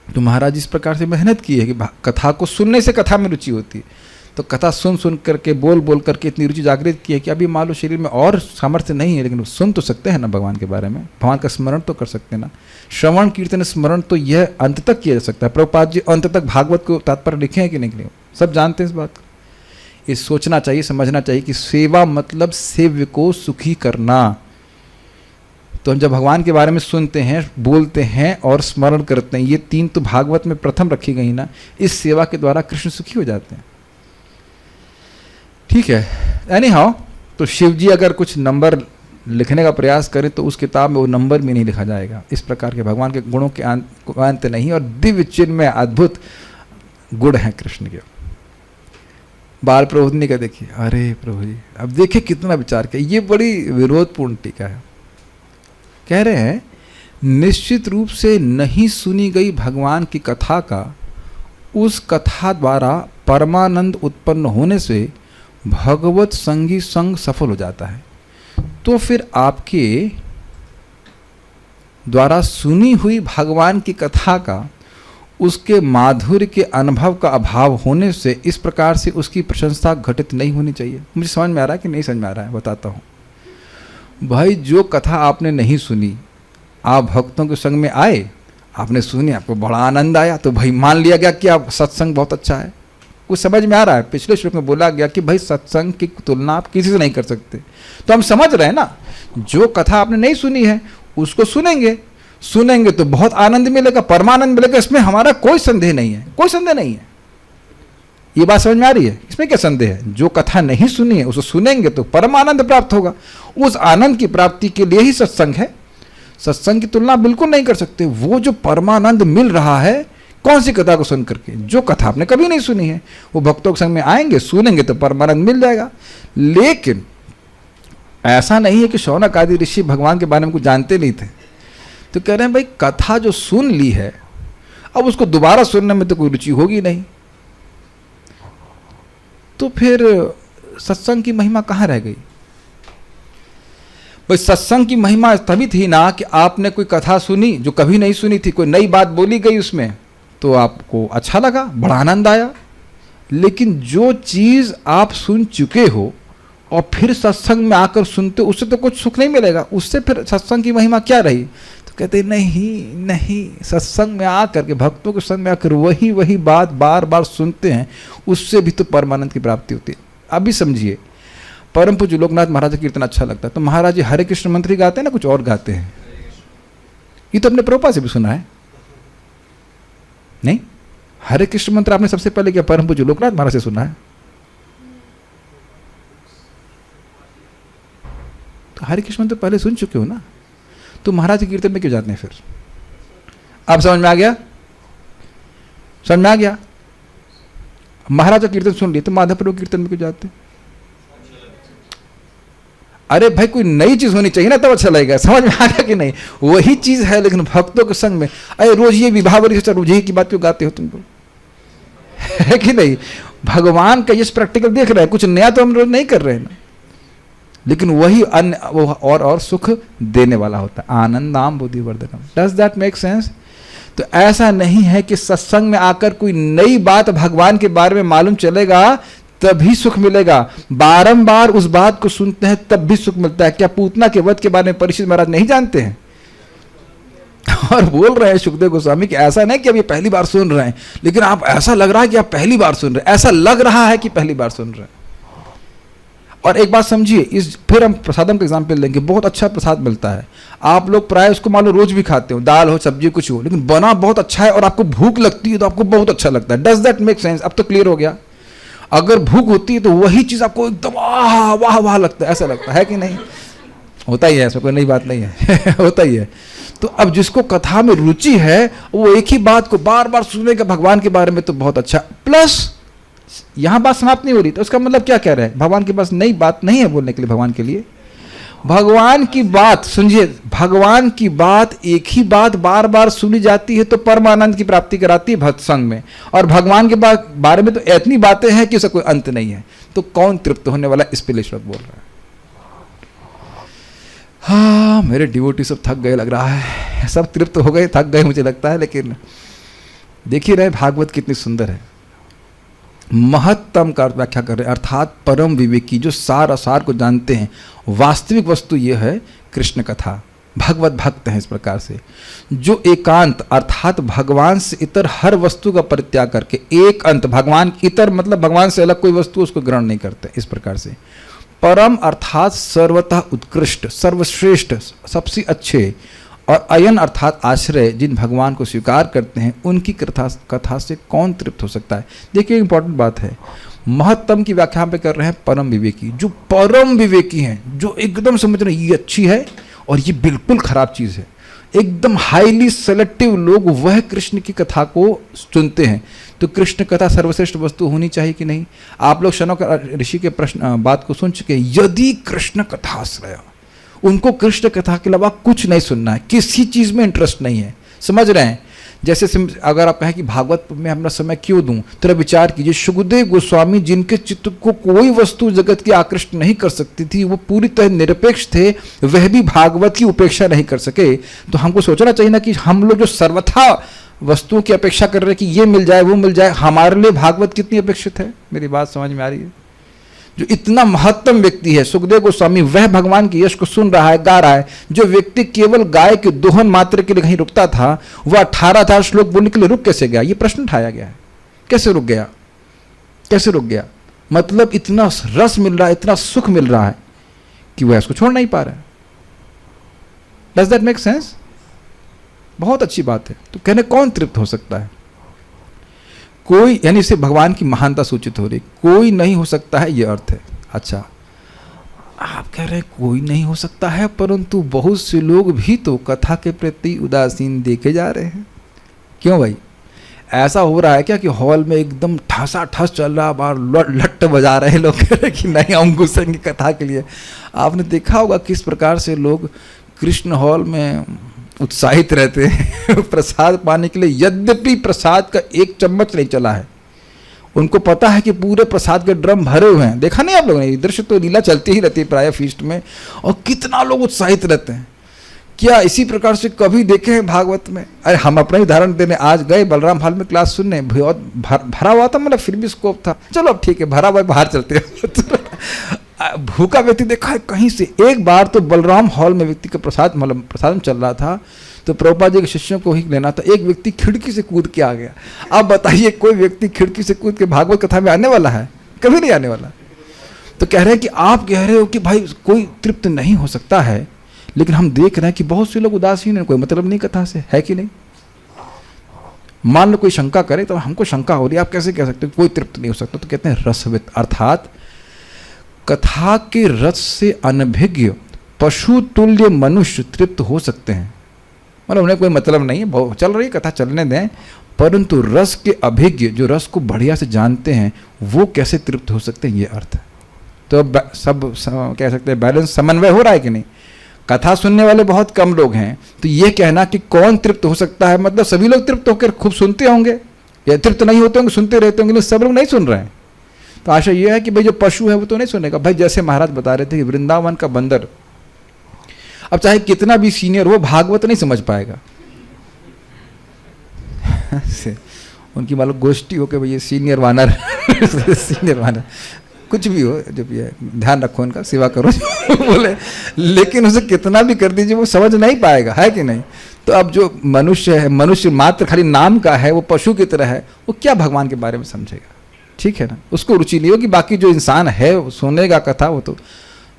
तो महाराज इस प्रकार से मेहनत की है कि कथा को सुनने से कथा में रुचि होती है। तो कथा सुन करके, बोल करके इतनी रुचि जागृत की है कि अभी मान लो शरीर में और सामर्थ्य नहीं है, लेकिन सुन तो सकते हैं ना भगवान के बारे में, भगवान का स्मरण तो कर सकते हैं ना। श्रवण कीर्तन स्मरण तो यह अंत तक किया जा सकता है। प्रभुपाद जी अंत तक भागवत को तात्पर्य लिखे हैं कि नहीं, सब जानते हैं इस बात को। ये सोचना चाहिए, समझना चाहिए कि सेवा मतलब सेव्य को सुखी करना। तो हम जब भगवान के बारे में सुनते हैं, बोलते हैं और स्मरण करते हैं, ये 3 तो भागवत में प्रथम रखी गई ना, इस सेवा के द्वारा कृष्ण सुखी हो जाते हैं। ठीक है, एनी हाउ, तो शिव जी अगर कुछ नंबर लिखने का प्रयास करें तो उस किताब में वो नंबर भी नहीं लिखा जाएगा। इस प्रकार के भगवान के गुणों के अंत नहीं, और दिव्य चिन्ह में अद्भुत गुण हैं कृष्ण के। बाल प्रबोधनी का देखिए, अरे प्रभु जी अब देखिए कितना विचार किया, ये बड़ी विरोधपूर्ण टीका है। कह रहे हैं निश्चित रूप से नहीं सुनी गई भगवान की कथा का उस कथा द्वारा परमानंद उत्पन्न होने से भगवत संगी संग सफल हो जाता है। तो फिर आपके द्वारा सुनी हुई भगवान की कथा का उसके माधुर्य के अनुभव का अभाव होने से इस प्रकार से उसकी प्रशंसा घटित नहीं होनी चाहिए। मुझे समझ में आ रहा है कि नहीं समझ में आ रहा है, बताता हूँ। भाई जो कथा आपने नहीं सुनी, आप भक्तों के संग में आए, आपने सुनी, आपको बड़ा आनंद आया, तो भाई मान लिया गया कि आप सत्संग बहुत अच्छा है। कुछ समझ में आ रहा है? पिछले श्लोक में बोला गया कि भाई सत्संग की तुलना आप किसी से नहीं कर सकते। तो हम समझ रहे हैं ना, जो कथा आपने नहीं सुनी है उसको सुनेंगे तो बहुत आनंद मिलेगा, परमानंद मिलेगा, इसमें हमारा कोई संदेह नहीं है, कोई संदेह नहीं है। ये बात समझ में आ रही है? इसमें क्या संदेह है? जो कथा नहीं सुनी है उसको सुनेंगे तो परमानंद प्राप्त होगा। उस आनंद की प्राप्ति के लिए ही सत्संग है। सत्संग की तुलना बिल्कुल नहीं कर सकते। वो जो परमानंद मिल रहा है कौन सी कथा को सुन करके, जो कथा आपने कभी नहीं सुनी है, वो भक्तों के संग में आएंगे, सुनेंगे तो परमानंद मिल जाएगा। लेकिन ऐसा नहीं है कि शौनक आदि ऋषि भगवान के बारे में कुछ जानते नहीं थे, तो कह रहे हैं भाई कथा जो सुन ली है अब उसको दोबारा सुनने में तो कोई रुचि होगी नहीं, तो फिर सत्संग की महिमा कहाँ रह गई? भाई सत्संग की महिमा तभी थी ना कि आपने कोई कथा सुनी जो कभी नहीं सुनी थी, कोई नई बात बोली गई उसमें, तो आपको अच्छा लगा, बड़ा आनंद आया। लेकिन जो चीज़ आप सुन चुके हो और फिर सत्संग में आकर सुनते हो, उससे तो कुछ सुख नहीं मिलेगा, उससे फिर सत्संग की महिमा क्या रही? तो कहते नहीं, सत्संग में आकर के, भक्तों के संग में आकर वही बात बार बार सुनते हैं, उससे भी तो परमानंद की प्राप्ति होती है। अभी समझिए, परम पूज्य लोकनाथ महाराज का कीर्तन अच्छा लगता है तो महाराज जी हरे कृष्ण मंत्री गाते हैं ना, कुछ और गाते हैं? ये तो अपने प्रभुपाद से भी सुना है, नहीं? हरे कृष्ण मंत्र आपने सबसे पहले क्या परम पूज्य लोकनाथ महाराज से सुना है? तो हरे कृष्ण मंत्र पहले सुन चुके हो ना, तो महाराज के कीर्तन में क्यों जाते हैं फिर? आप समझ में आ गया? समझ में आ गया? महाराज का कीर्तन सुन लिए तो माधव प्रभु कीर्तन में क्यों जाते? अरे भाई कोई नई चीज होनी चाहिए ना, तब अच्छा लगेगा। समझ में आ गया कि नहीं? वही चीज है लेकिन भक्तों के संग में। अरे रोज ये विभावरी से रोज की बात क्यों गाते हो तुम लोग? है कि नहीं? भगवान का ये प्रैक्टिकल देख रहे हैं, कुछ नया तो हम रोज नहीं कर रहे हैं ना, लेकिन वही अन्य वो और सुख देने वाला होता है। आनंदाम बुद्धिवर्धनम। Does that make sense? तो ऐसा नहीं है कि सत्संग में आकर कोई नई बात भगवान के बारे में मालूम चलेगा तभी सुख मिलेगा। बारंबार उस बात को सुनते हैं तब भी सुख मिलता है। क्या पूतना के वध के बारे में परीक्षित महाराज नहीं जानते हैं? और बोल रहे हैं सुखदेव गोस्वामी कि ऐसा नहीं कि अब ये पहली बार सुन रहे हैं, लेकिन आप ऐसा लग रहा है कि आप पहली बार सुन रहे हैं, ऐसा लग रहा है कि पहली बार सुन रहे हैं। और एक बात समझिए, इस फिर हम प्रसादम का एग्जाम्पल लेंगे। बहुत अच्छा प्रसाद मिलता है, आप लोग प्राय उसको मान लो रोज भी खाते हो, दाल हो सब्जी कुछ हो, लेकिन बना बहुत अच्छा है और आपको भूख लगती है तो आपको बहुत अच्छा लगता है। Does that make sense? अब तो क्लियर हो गया। अगर भूख होती है तो वही चीज आपको एकदम वाह वाह वाह लगता है, ऐसा लगता है कि नहीं? होता ही है, ऐसा कोई नई बात नहीं है होता ही है। तो अब जिसको कथा में रुचि है वो एक ही बात को बार बार सुनेगा भगवान के बारे में, तो बहुत अच्छा। प्लस यहां बात समाप्त नहीं हो रही, तो उसका मतलब क्या कह रहे हैं? भगवान के पास नई बात नहीं है बोलने के लिए। भगवान के लिए भगवान की बात सुनिए, भगवान की बात एक ही बात बार बार सुनी जाती है तो परमानंद की प्राप्ति कराती है भक्त संग में। और भगवान के बारे में तो इतनी बातें हैं कि उसका कोई अंत नहीं है, तो कौन तृप्त होने वाला? इस पे ईश्वर बोल रहा है। हाँ, मेरे डिवोटी सब थक गए लग रहा है, सब तृप्त हो गए, थक गए मुझे लगता है। लेकिन देखिए रहे भागवत कितनी सुंदर है। महत्तम का व्याख्या कर रहे हैं, अर्थात परम विवेकी जो सार असार को जानते हैं। वास्तविक वस्तु यह है कृष्ण कथा, भगवत भक्त हैं इस प्रकार से, जो एकांत अर्थात भगवान से इतर हर वस्तु का परित्याग करके एक अंत, भगवान इतर मतलब भगवान से अलग कोई वस्तु उसको ग्रहण नहीं करते। इस प्रकार से परम अर्थात सर्वतः उत्कृष्ट, सर्वश्रेष्ठ, सबसे अच्छे, और अयन अर्थात आश्रय, जिन भगवान को स्वीकार करते हैं उनकी कथा से कौन तृप्त हो सकता है? देखिए इंपॉर्टेंट बात है, महत्तम की व्याख्या पे कर रहे हैं परम विवेकी, जो परम विवेकी हैं, जो एकदम समझ रहे हैं ये अच्छी है और ये बिल्कुल खराब चीज़ है। एकदम हाईली सेलेक्टिव लोग वह कृष्ण की कथा को चुनते हैं। तो कृष्ण कथा सर्वश्रेष्ठ वस्तु होनी चाहिए कि नहीं? आप लोग शनौक ऋषि के प्रश्न बात को सुन चुके हैं। यदि कृष्ण कथाश्रय, उनको कृष्ण कथा के अलावा कुछ नहीं सुनना है, किसी चीज में इंटरेस्ट नहीं है। समझ रहे हैं? जैसे अगर आप कहें कि भागवत में अपना समय क्यों दूं, तो विचार कीजिए, सुखदेव गोस्वामी जिनके चित्त को कोई वस्तु जगत की आकृष्ट नहीं कर सकती थी, वो पूरी तरह निरपेक्ष थे, वह भी भागवत की उपेक्षा नहीं कर सके। तो हमको सोचना चाहिए ना कि हम लोग जो सर्वथा वस्तुओं की अपेक्षा कर रहे हैं कि ये मिल जाए वो मिल जाए, हमारे लिए भागवत कितनी अपेक्षित है। मेरी बात समझ में आ रही है? जो इतना महत्तम व्यक्ति है सुखदेव गोस्वामी, वह भगवान की यश को सुन रहा है, गा रहा है। जो व्यक्ति केवल गाय के दोहन मात्र के लिए कहीं रुकता था, वह 18,000 श्लोक बोलने के लिए रुक कैसे गया? ये प्रश्न उठाया गया है। कैसे रुक गया? कैसे रुक गया? मतलब इतना रस मिल रहा है, इतना सुख मिल रहा है कि वह इसको छोड़ नहीं पा रहा है। Does that make sense? बहुत अच्छी बात है। तो कहने कौन तृप्त हो सकता है? कोई, यानी इससे भगवान की महानता सूचित हो रही, कोई नहीं हो सकता है, ये अर्थ है। अच्छा, आप कह रहे हैं कोई नहीं हो सकता है, परंतु बहुत से लोग भी तो कथा के प्रति उदासीन देखे जा रहे हैं। क्यों भाई? ऐसा हो रहा है क्या कि हॉल में एकदम ठसा ठस चल रहा, बार लट्ट बजा रहे हैं लोग, कह रहे कि नहीं हम घुसेंगे कथा के लिए। आपने देखा होगा किस प्रकार से लोग कृष्ण हॉल में उत्साहित रहते हैं प्रसाद पाने के लिए, यद्यपि प्रसाद का एक चम्मच नहीं चला है। उनको पता है कि पूरे प्रसाद के ड्रम भरे हुए हैं। देखा नहीं आप लोगों ने? दृश्य तो लीला चलती ही रहती है प्राय फीस्ट में, और कितना लोग उत्साहित रहते हैं। क्या इसी प्रकार से कभी देखे हैं भागवत में? अरे हम अपना ही उदाहरण देने आज गए बलराम हॉल में क्लास सुनने, बहुत भरा हुआ था, मतलब फिर भी स्कोप था। चलो अब ठीक है, भरा हुआ बाहर चलते हैं भूखा व्यक्ति देखा है कहीं से? एक बार तो बलराम हॉल में व्यक्ति का प्रसाद, मतलब प्रसाद चल रहा था, तो प्रभुपाद जी के शिष्यों को ही लेना था, एक व्यक्ति खिड़की से कूद के आ गया। अब बताइए, कोई व्यक्ति खिड़की से कूद के भागवत कथा में आने वाला है? कभी नहीं आने वाला। तो कह रहे हैं कि आप कह रहे हो कि भाई कोई तृप्त नहीं हो सकता है, लेकिन हम देख रहे हैं कि बहुत से लोग उदासीन हैं, कोई मतलब नहीं कथा से, है कि नहीं? मान लो कोई शंका करे, तो हमको शंका हो रही है, आप कैसे कह सकते हो कोई तृप्त नहीं हो सकता? तो कहते हैं रसवित, अर्थात कथा के रस से अनभिज्ञ पशु तुल्य मनुष्य तृप्त हो सकते हैं। मतलब उन्हें कोई मतलब नहीं है, चल रही कथा चलने दें, परंतु रस के अभिज्ञ, जो रस को बढ़िया से जानते हैं, वो कैसे तृप्त हो सकते हैं, ये अर्थ है। तो सब कह सकते हैं बैलेंस, समन्वय हो रहा है कि नहीं? कथा सुनने वाले बहुत कम लोग हैं, तो ये कहना कि कौन तृप्त हो सकता है, मतलब सभी लोग तृप्त होकर खूब सुनते होंगे, या तृप्त नहीं होते होंगे, सुनते रहते होंगे, लेकिन सब लोग नहीं सुन रहे हैं। तो आशा यह है कि भाई जो पशु है वो तो नहीं सुनेगा। भाई जैसे महाराज बता रहे थे कि वृंदावन का बंदर, अब चाहे कितना भी सीनियर हो, भागवत नहीं समझ पाएगा उनकी मालूम गोष्ठी हो कि भाई ये सीनियर वानर सीनियर वानर कुछ भी हो, जो भी है ध्यान रखो, उनका सेवा करो बोले, लेकिन उसे कितना भी कर दीजिए वो समझ नहीं पाएगा, है कि नहीं? तो अब जो मनुष्य है, मनुष्य मात्र खाली नाम का है, वो पशु की तरह है, वो क्या भगवान के बारे में समझेगा? ठीक है ना? उसको रुचि नहीं होगी। बाकी जो इंसान है सुनेगा कथा, वो तो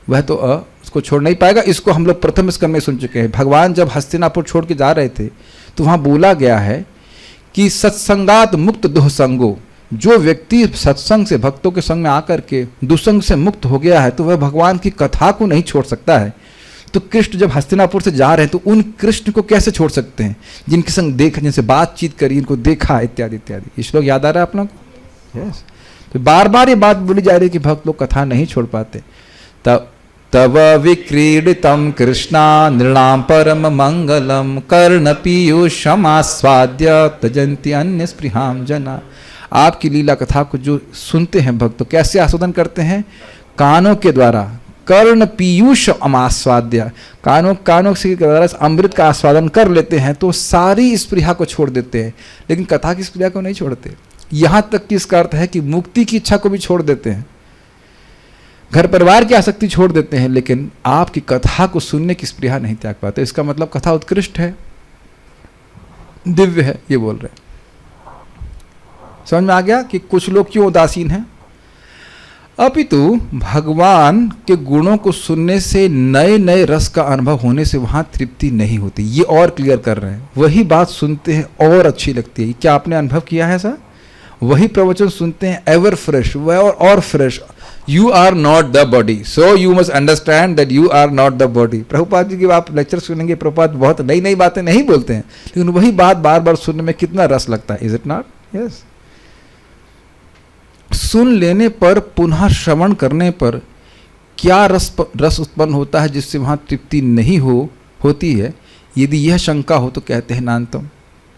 वह तो उसको छोड़ नहीं पाएगा। इसको हम लोग प्रथम स्कंद में सुन चुके हैं। भगवान जब हस्तिनापुर छोड़ के जा रहे थे, तो वहाँ बोला गया है कि सत्संगात मुक्त दुःसंगो, जो व्यक्ति सत्संग से, भक्तों के संग में आकर के दुसंग से मुक्त हो गया है, तो वह भगवान की कथा को नहीं छोड़ सकता है। तो कृष्ण जब हस्तिनापुर से जा रहे हैं, तो उन कृष्ण को कैसे छोड़ सकते हैं जिनके संग देखा, जिनसे बातचीत करी, इनको देखा, इत्यादि इत्यादि। ये श्लोक याद आ रहा है आप लोग? यस। तो बार बार ये बात बोली जा रही है कि भक्त लोग कथा नहीं छोड़ पाते। तव विक्रीडितम कृष्णा नृणाम परम मंगलम कर्ण पीयूषम आस्वाद्य तजंती अन्य स्पृहाम जना। आपकी लीला कथा को जो सुनते हैं भक्त, तो कैसे आस्वादन करते हैं? कानों के द्वारा, कर्ण पीयूष अमास्वाद्य, कानों से द्वारा अमृत का आस्वादन कर लेते हैं, तो सारी स्पृहा को छोड़ देते हैं, लेकिन कथा की स्पृहा को नहीं छोड़ते। यहाँ तक कि इसका अर्थ है कि मुक्ति की इच्छा को भी छोड़ देते हैं, घर परिवार की आसक्ति छोड़ देते हैं, लेकिन आपकी कथा को सुनने की स्पृहा नहीं त्याग पाते। इसका मतलब कथा उत्कृष्ट है, दिव्य है, ये बोल रहे हैं। समझ में आ गया कि कुछ लोग क्यों उदासीन हैं? अपितु भगवान के गुणों को सुनने से, नए नए रस का अनुभव होने से वहां तृप्ति नहीं होती। ये और क्लियर कर रहे हैं। वही बात सुनते हैं और अच्छी लगती है। क्या आपने अनुभव किया है ऐसा? वही प्रवचन सुनते हैं एवर फ्रेश, वह और fresh. You are not the body, so you must understand that you are not the body. Prabhupada ji की आप लेक्चर सुनेंगे, प्रभुपाद बहुत नई नई बातें नहीं बोलते हैं, लेकिन वही बात बार बार सुनने में कितना रस लगता है। Is it not? यस। सुन लेने पर, पुनः श्रवण करने पर क्या रस उत्पन्न होता है जिससे वहां तृप्ति नहीं होती है? यदि यह शंका हो तो कहते हैं नान्तम,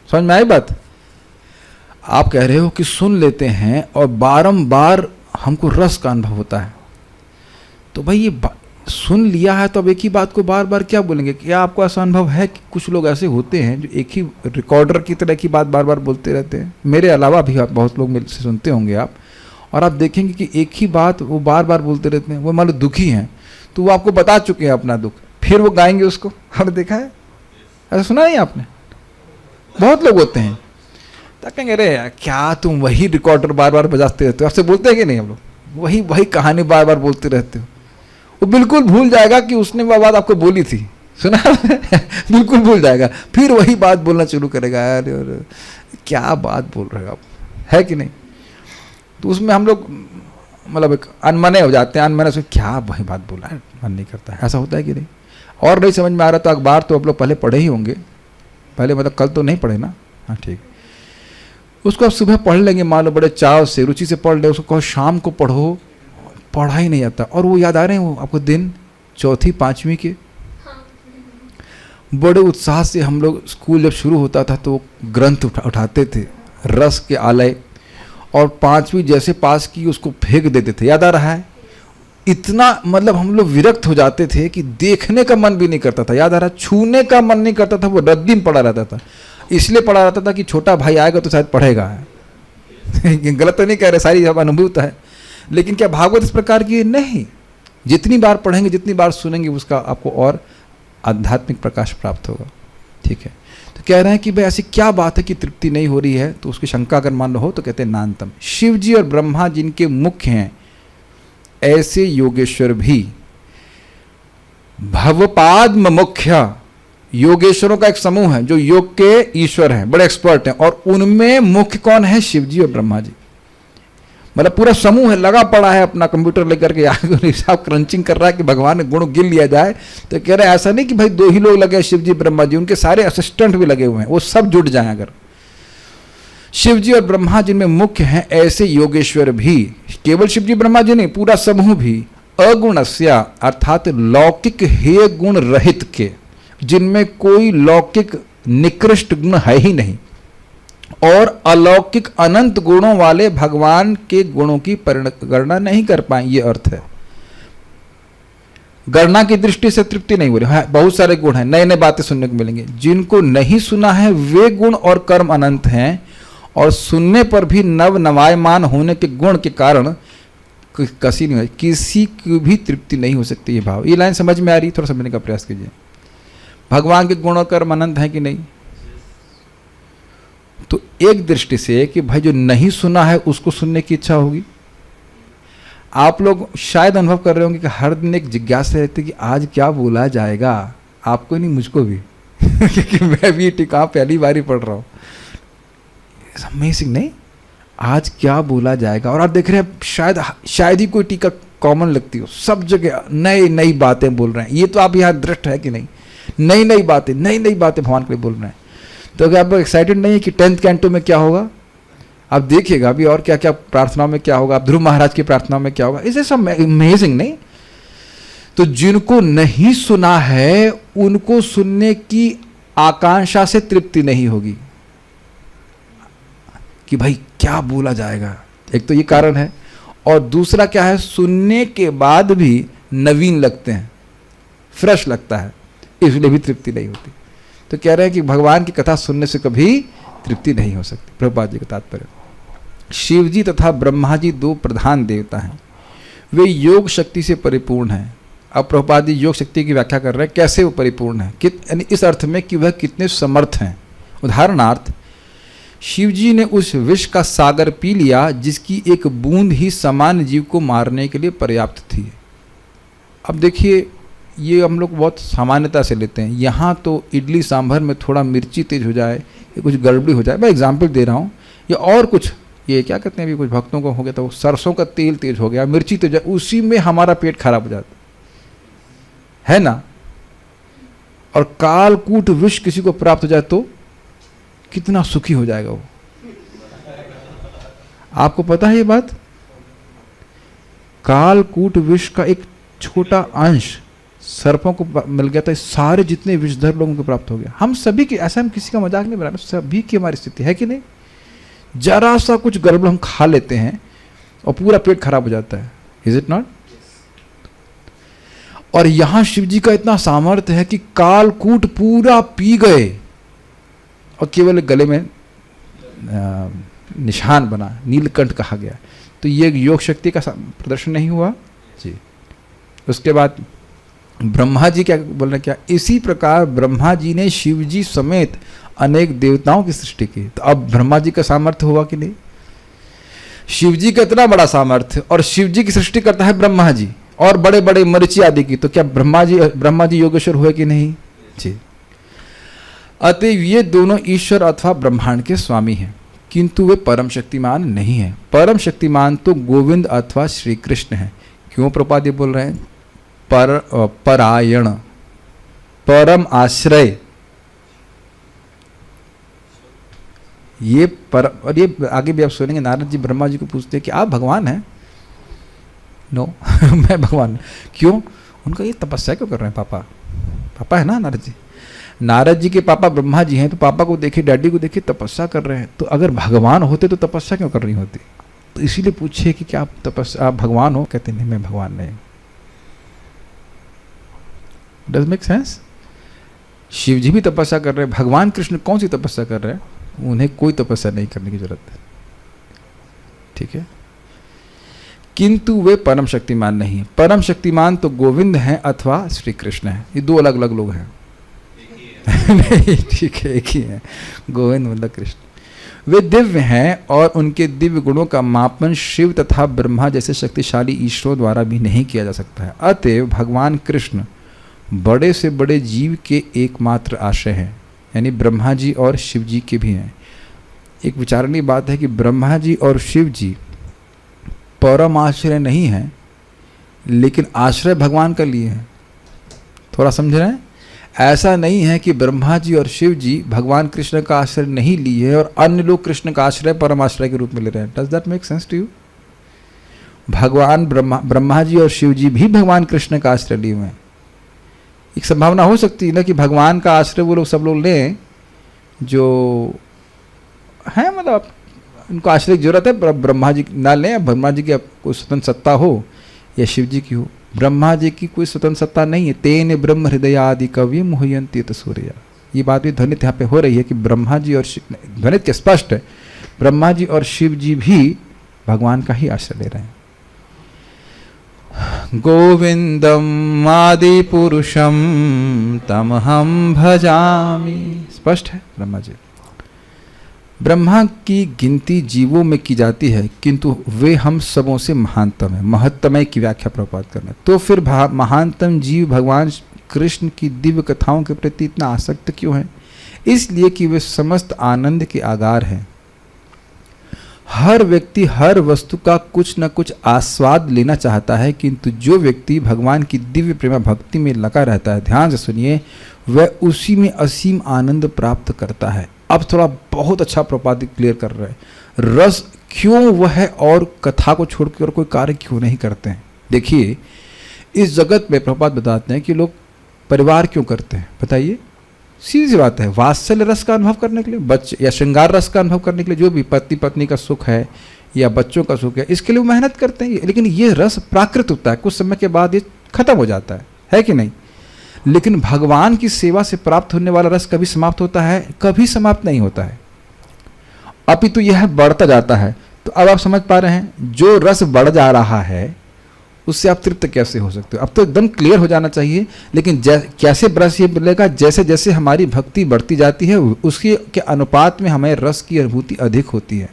समझ में आई बात? आप कह रहे हो कि सुन लेते हैं और बारंबार हमको रस का अनुभव होता है, तो भाई ये सुन लिया है तो अब एक ही बात को बार बार क्या बोलेंगे? क्या आपको ऐसा अनुभव है कि कुछ लोग ऐसे होते हैं जो एक ही रिकॉर्डर की तरह की बात बार बार बोलते रहते हैं? मेरे अलावा भी आप बहुत लोग मेरे से सुनते होंगे आप, और आप देखेंगे कि एक ही बात वो बार बार बोलते रहते हैं। वो मान लो दुखी हैं तो वो आपको बता चुके हैं अपना दुख, फिर वो गाएंगे उसको। आपने देखा है? ऐसा सुना नहीं आपने? बहुत लोग होते हैं तो कहेंगे अरे यार क्या तुम वही रिकॉर्डर बार बार बजाते रहते हो? आपसे बोलते हैं कि नहीं? हम लोग वही कहानी बार बार बोलते रहते हो। वो बिल्कुल भूल जाएगा कि उसने वो बात आपको बोली थी, सुना? बिल्कुल भूल जाएगा, फिर वही बात बोलना शुरू करेगा। यार और क्या बात बोल रहे हो आप, है कि नहीं? तो उसमें हम लोग मतलब एक अनमने हो जाते हैं। अनमने से क्या वही बात बोला है, मन नहीं करता है। ऐसा होता है कि नहीं? और नहीं समझ में आ रहा तो अखबार तो आप लोग पहले पढ़े ही होंगे, पहले मतलब कल तो नहीं पढ़े ना? हाँ ठीक, उसको आप सुबह पढ़ लेंगे, मान लो बड़े चाव से रुचि से पढ़ ले। उसको कहो शाम को पढ़ो, पढ़ा ही नहीं आता। और वो याद आ रहे हैं वो आपको दिन चौथी पाँचवीं के, बड़े उत्साह से हम लोग स्कूल जब शुरू होता था तो ग्रंथ उठाते थे, रस के आलय, और पाँचवीं जैसे पास की उसको फेंक देते थे। याद आ रहा है? इतना मतलब हम लोग विरक्त हो जाते थे कि देखने का मन भी नहीं करता था। याद आ रहा है? छूने का मन नहीं करता था। वो रद्दी में पड़ा रहता था, इसलिए पड़ा रहता था कि छोटा भाई आएगा तो शायद पढ़ेगा। गलत तो नहीं कह रहे, सारी अनुभूत है। लेकिन क्या भागवत इस प्रकार की? नहीं। जितनी बार पढ़ेंगे, जितनी बार सुनेंगे, उसका आपको और आध्यात्मिक प्रकाश प्राप्त होगा। ठीक है, तो कह रहे हैं कि भाई ऐसी क्या बात है कि तृप्ति नहीं हो रही है? तो उसकी शंका अगर मान लो हो तो कहते हैं नान्तम। शिव जी और ब्रह्मा जिनके मुख्य हैं, ऐसे योगेश्वर भी भवपाद्म मुख्य, योगेश्वरों का एक समूह है जो योग के ईश्वर हैं, बड़े एक्सपर्ट हैं, और उनमें मुख्य कौन है? शिव जी और ब्रह्मा जी। मतलब पूरा समूह है, लगा पड़ा है अपना कंप्यूटर लेकर के हिसाब क्रंचिंग कर रहा है कि भगवान ने गुण गिन लिया जाए। तो कह रहे हैं ऐसा नहीं कि भाई दो ही लोग लगे, शिव जी ब्रह्मा जी, उनके सारे असिस्टेंट भी लगे हुए हैं, वो सब जुट जाएं। अगर शिव जी और ब्रह्मा जिनमें मुख्य हैं, ऐसे योगेश्वर भी, केवल शिव जी ब्रह्मा जी नहीं, पूरा समूह भी, अगुणस्या अर्थात लौकिक हेय गुण रहित के, जिनमें कोई लौकिक निकृष्ट गुण है ही नहीं, और अलौकिक अनंत गुणों वाले भगवान के गुणों की गणना नहीं कर पाए। ये अर्थ है। गणना की दृष्टि से तृप्ति नहीं हो रही है। बहुत सारे गुण हैं, नए नए बातें सुनने को मिलेंगे। जिनको नहीं सुना है वे गुण और कर्म अनंत हैं, और सुनने पर भी नव नवायमान होने के गुण के कारण कसी नहीं हो, किसी की भी तृप्ति नहीं हो सकती। ये भाव, ये लाइन समझ में आ रही? थोड़ा समझने का प्रयास कीजिए। भगवान के गुण और कर्म अनंत हैं कि नहीं? तो एक दृष्टि से कि भाई जो नहीं सुना है उसको सुनने की इच्छा होगी। आप लोग शायद अनुभव कर रहे होंगे कि हर दिन एक जिज्ञासा रहती है कि आज क्या बोला जाएगा। आपको नहीं, मुझको भी क्योंकि मैं भी टीका पहली बार ही पढ़ रहा हूँ। अमेजिंग नहीं? आज क्या बोला जाएगा। और आप देख रहे हैं शायद ही कोई टीका कॉमन लगती हो, सब जगह नई नई बातें बोल रहे हैं। ये तो आप यहाँ दृष्ट है कि नहीं? नई नई बातें भगवान के लिए बोल रहे हैं। तो क्या आप एक्साइटेड नहीं है कि 10th कैंटो में क्या होगा? आप देखिएगा अभी और क्या क्या प्रार्थनाओं में क्या होगा, आप ध्रुव महाराज की प्रार्थनाओं में क्या होगा। इज सब अमेजिंग नहीं? तो जिनको नहीं सुना है उनको सुनने की आकांक्षा से तृप्ति नहीं होगी कि भाई क्या बोला जाएगा। एक तो ये कारण है, और दूसरा क्या है, सुनने के बाद भी नवीन लगते हैं, फ्रेश लगता है, इसलिए भी तृप्ति नहीं होती। तो कह रहे हैं कि भगवान की कथा सुनने से कभी तृप्ति नहीं हो सकती। प्रभुपाद जी का तात्पर्य, शिव जी तथा ब्रह्मा जी दो प्रधान देवता हैं, वे योग शक्ति से परिपूर्ण हैं। अब प्रभुपाद जी योग शक्ति की व्याख्या कर रहे हैं, कैसे वो परिपूर्ण है, यानी इस अर्थ में कि वह कितने समर्थ हैं। उदाहरणार्थ, शिव जी ने उस विष का सागर पी लिया जिसकी एक बूंद ही सामान्य जीव को मारने के लिए पर्याप्त थी। अब देखिए, ये हम लोग बहुत सामान्यता से लेते हैं। यहाँ तो इडली सांभर में थोड़ा मिर्ची तेज हो जाए या कुछ गड़बड़ी हो जाए, मैं एग्जाम्पल दे रहा हूँ, या और कुछ, ये क्या कहते हैं, अभी कुछ भक्तों को हो गया तो सरसों का तेल तेज हो गया, मिर्ची तेज, उसी में हमारा पेट खराब हो जाता है ना। और कालकूट विष किसी को प्राप्त हो जाए तो कितना सुखी हो जाएगा वो। आपको पता है ये बात? कालकूट विष का एक छोटा अंश सर्पों को मिल गया था, सारे जितने विषधर लोगों को प्राप्त हो गया। हम सभी की, ऐसा हम किसी का मजाक नहीं बना रहे, सभी की हमारी स्थिति है कि नहीं। जरा सा कुछ गड़बड़ हम खा लेते हैं और पूरा पेट खराब हो जाता है, इज इट नॉट। और यहां शिव जी का इतना सामर्थ्य है कि कालकूट पूरा पी गए और केवल गले में निशान बना, नीलकंठ कहा गया। तो ये योग शक्ति का प्रदर्शन नहीं हुआ जी। उसके बाद ब्रह्मा जी क्या बोल रहे, क्या इसी प्रकार ब्रह्मा जी ने शिव जी समेत अनेक देवताओं की सृष्टि की। तो अब ब्रह्मा जी का सामर्थ्य हुआ कि नहीं। शिव जी का इतना बड़ा सामर्थ्य और शिव जी की सृष्टि करता है ब्रह्मा जी, और बड़े बड़े मरीचि आदि की। तो क्या ब्रह्मा जी योगेश्वर हुए कि नहीं जी। अतएव ये दोनों ईश्वर अथवा ब्रह्मांड के स्वामी हैं, किंतु वे परम शक्तिमान नहीं हैं। परम शक्तिमान तो गोविंद अथवा श्री कृष्ण है। क्यों प्रभुपाद ये बोल रहे हैं, परायण, परम आश्रय, ये और ये आगे भी आप सुनेंगे। नारद जी ब्रह्मा जी को पूछते हैं कि आप भगवान हैं। नो मैं भगवान। क्यों? उनका ये तपस्या क्यों कर रहे हैं पापा? पापा है ना नारद जी। नारद जी के पापा ब्रह्मा जी हैं, तो पापा को देखिए, डैडी को देखिए, तपस्या कर रहे हैं। तो अगर भगवान होते तो तपस्या क्यों कर रही होती? तो इसीलिए पूछिए कि क्या आप भगवान हो? कहते नहीं, मैं भगवान नहीं। Does make sense? Shiv ji भी तपस्या कर रहे हैं, भगवान कृष्ण कौन सी तपस्या कर रहे हैं? उन्हें कोई तपस्या नहीं करने की जरूरत है, ठीक है। किंतु वे परम शक्तिमान नहीं है। परम शक्तिमान तो गोविंद हैं अथवा श्री कृष्ण है। ये दो अलग अलग लोग हैं। नहीं, ठीक है, एक ही है, गोविंद मतलब कृष्ण। वे दिव्य हैं और उनके दिव्य गुणों का मापन शिव तथा ब्रह्मा जैसे शक्तिशाली ईश्वरों द्वारा भी नहीं किया जा सकता है। अतएव भगवान कृष्ण बड़े से बड़े जीव के एकमात्र आश्रय हैं, यानी ब्रह्मा जी और शिव जी के भी हैं। एक विचारणीय बात है कि ब्रह्मा जी और शिव जी परम आश्रय नहीं है, लेकिन आश्रय भगवान का लिए है। थोड़ा समझ रहे हैं? ऐसा नहीं है कि ब्रह्मा जी और शिव जी भगवान कृष्ण का आश्रय नहीं लिए और अन्य लोग कृष्ण का आश्रय परम आश्रय के रूप में ले रहे हैं। Does that make sense to you? भगवान ब्रह्मा जी और शिव जी भी भगवान कृष्ण का आश्रय लिए हुए हैं। एक संभावना हो सकती है ना कि भगवान का आश्रय वो लोग सब लोग लें जो हैं, मतलब उनको आश्रय की जरूरत है, ब्रह्मा जी ना लें। ब्रह्मा जी की कोई स्वतंत्र सत्ता हो या शिव जी की हो, ब्रह्मा जी की कोई स्वतंत्र सत्ता नहीं है। तेन ब्रह्म हृदय आदि कवि मुह्यंति सूर्य। ये बात भी ध्वनित यहाँ पे हो रही है कि ब्रह्मा जी और ध्वनित के स्पष्ट है, ब्रह्मा जी और शिव जी भी भगवान का ही आश्रय ले रहे हैं। गोविंदम आदि पुरुषम तमहम भजामि। स्पष्ट है ब्रह्मा जी। ब्रह्मा की गिनती जीवों में की जाती है, किंतु वे हम सबों से महानतम है। महत्तमय की व्याख्या प्रपात करना। तो फिर महानतम जीव भगवान कृष्ण की दिव्य कथाओं के प्रति इतना आसक्त क्यों है? इसलिए कि वे समस्त आनंद के आगार हैं। हर व्यक्ति हर वस्तु का कुछ न कुछ आस्वाद लेना चाहता है, किंतु जो व्यक्ति भगवान की दिव्य प्रेम भक्ति में लगा रहता है, ध्यान से सुनिए, वह उसी में असीम आनंद प्राप्त करता है। अब थोड़ा बहुत अच्छा प्रपात क्लियर कर रहे हैं। रस क्यों वह है और कथा को छोड़कर और कोई कार्य क्यों नहीं करते हैं? देखिए, इस जगत में प्रपात बताते हैं कि लोग परिवार क्यों करते हैं, बताइए। सीधी सी बात है, वात्सल्य रस का अनुभव करने के लिए, बच्चे या श्रृंगार रस का अनुभव करने के लिए, जो भी पति पत्नी का सुख है या बच्चों का सुख है, इसके लिए वो मेहनत करते हैं। लेकिन ये रस प्राकृत होता है, कुछ समय के बाद ये खत्म हो जाता है कि नहीं? लेकिन भगवान की सेवा से प्राप्त होने वाला रस कभी समाप्त होता है? कभी समाप्त नहीं होता है, अपितु यह बढ़ता जाता है। तो अब आप समझ पा रहे हैं, जो रस बढ़ जा रहा है उससे आप तृप्त कैसे हो सकते हो? अब तो एकदम क्लियर हो जाना चाहिए। लेकिन कैसे रस ये मिलेगा? जैसे जैसे हमारी भक्ति बढ़ती जाती है, उसके के अनुपात में हमें रस की अनुभूति अधिक होती है।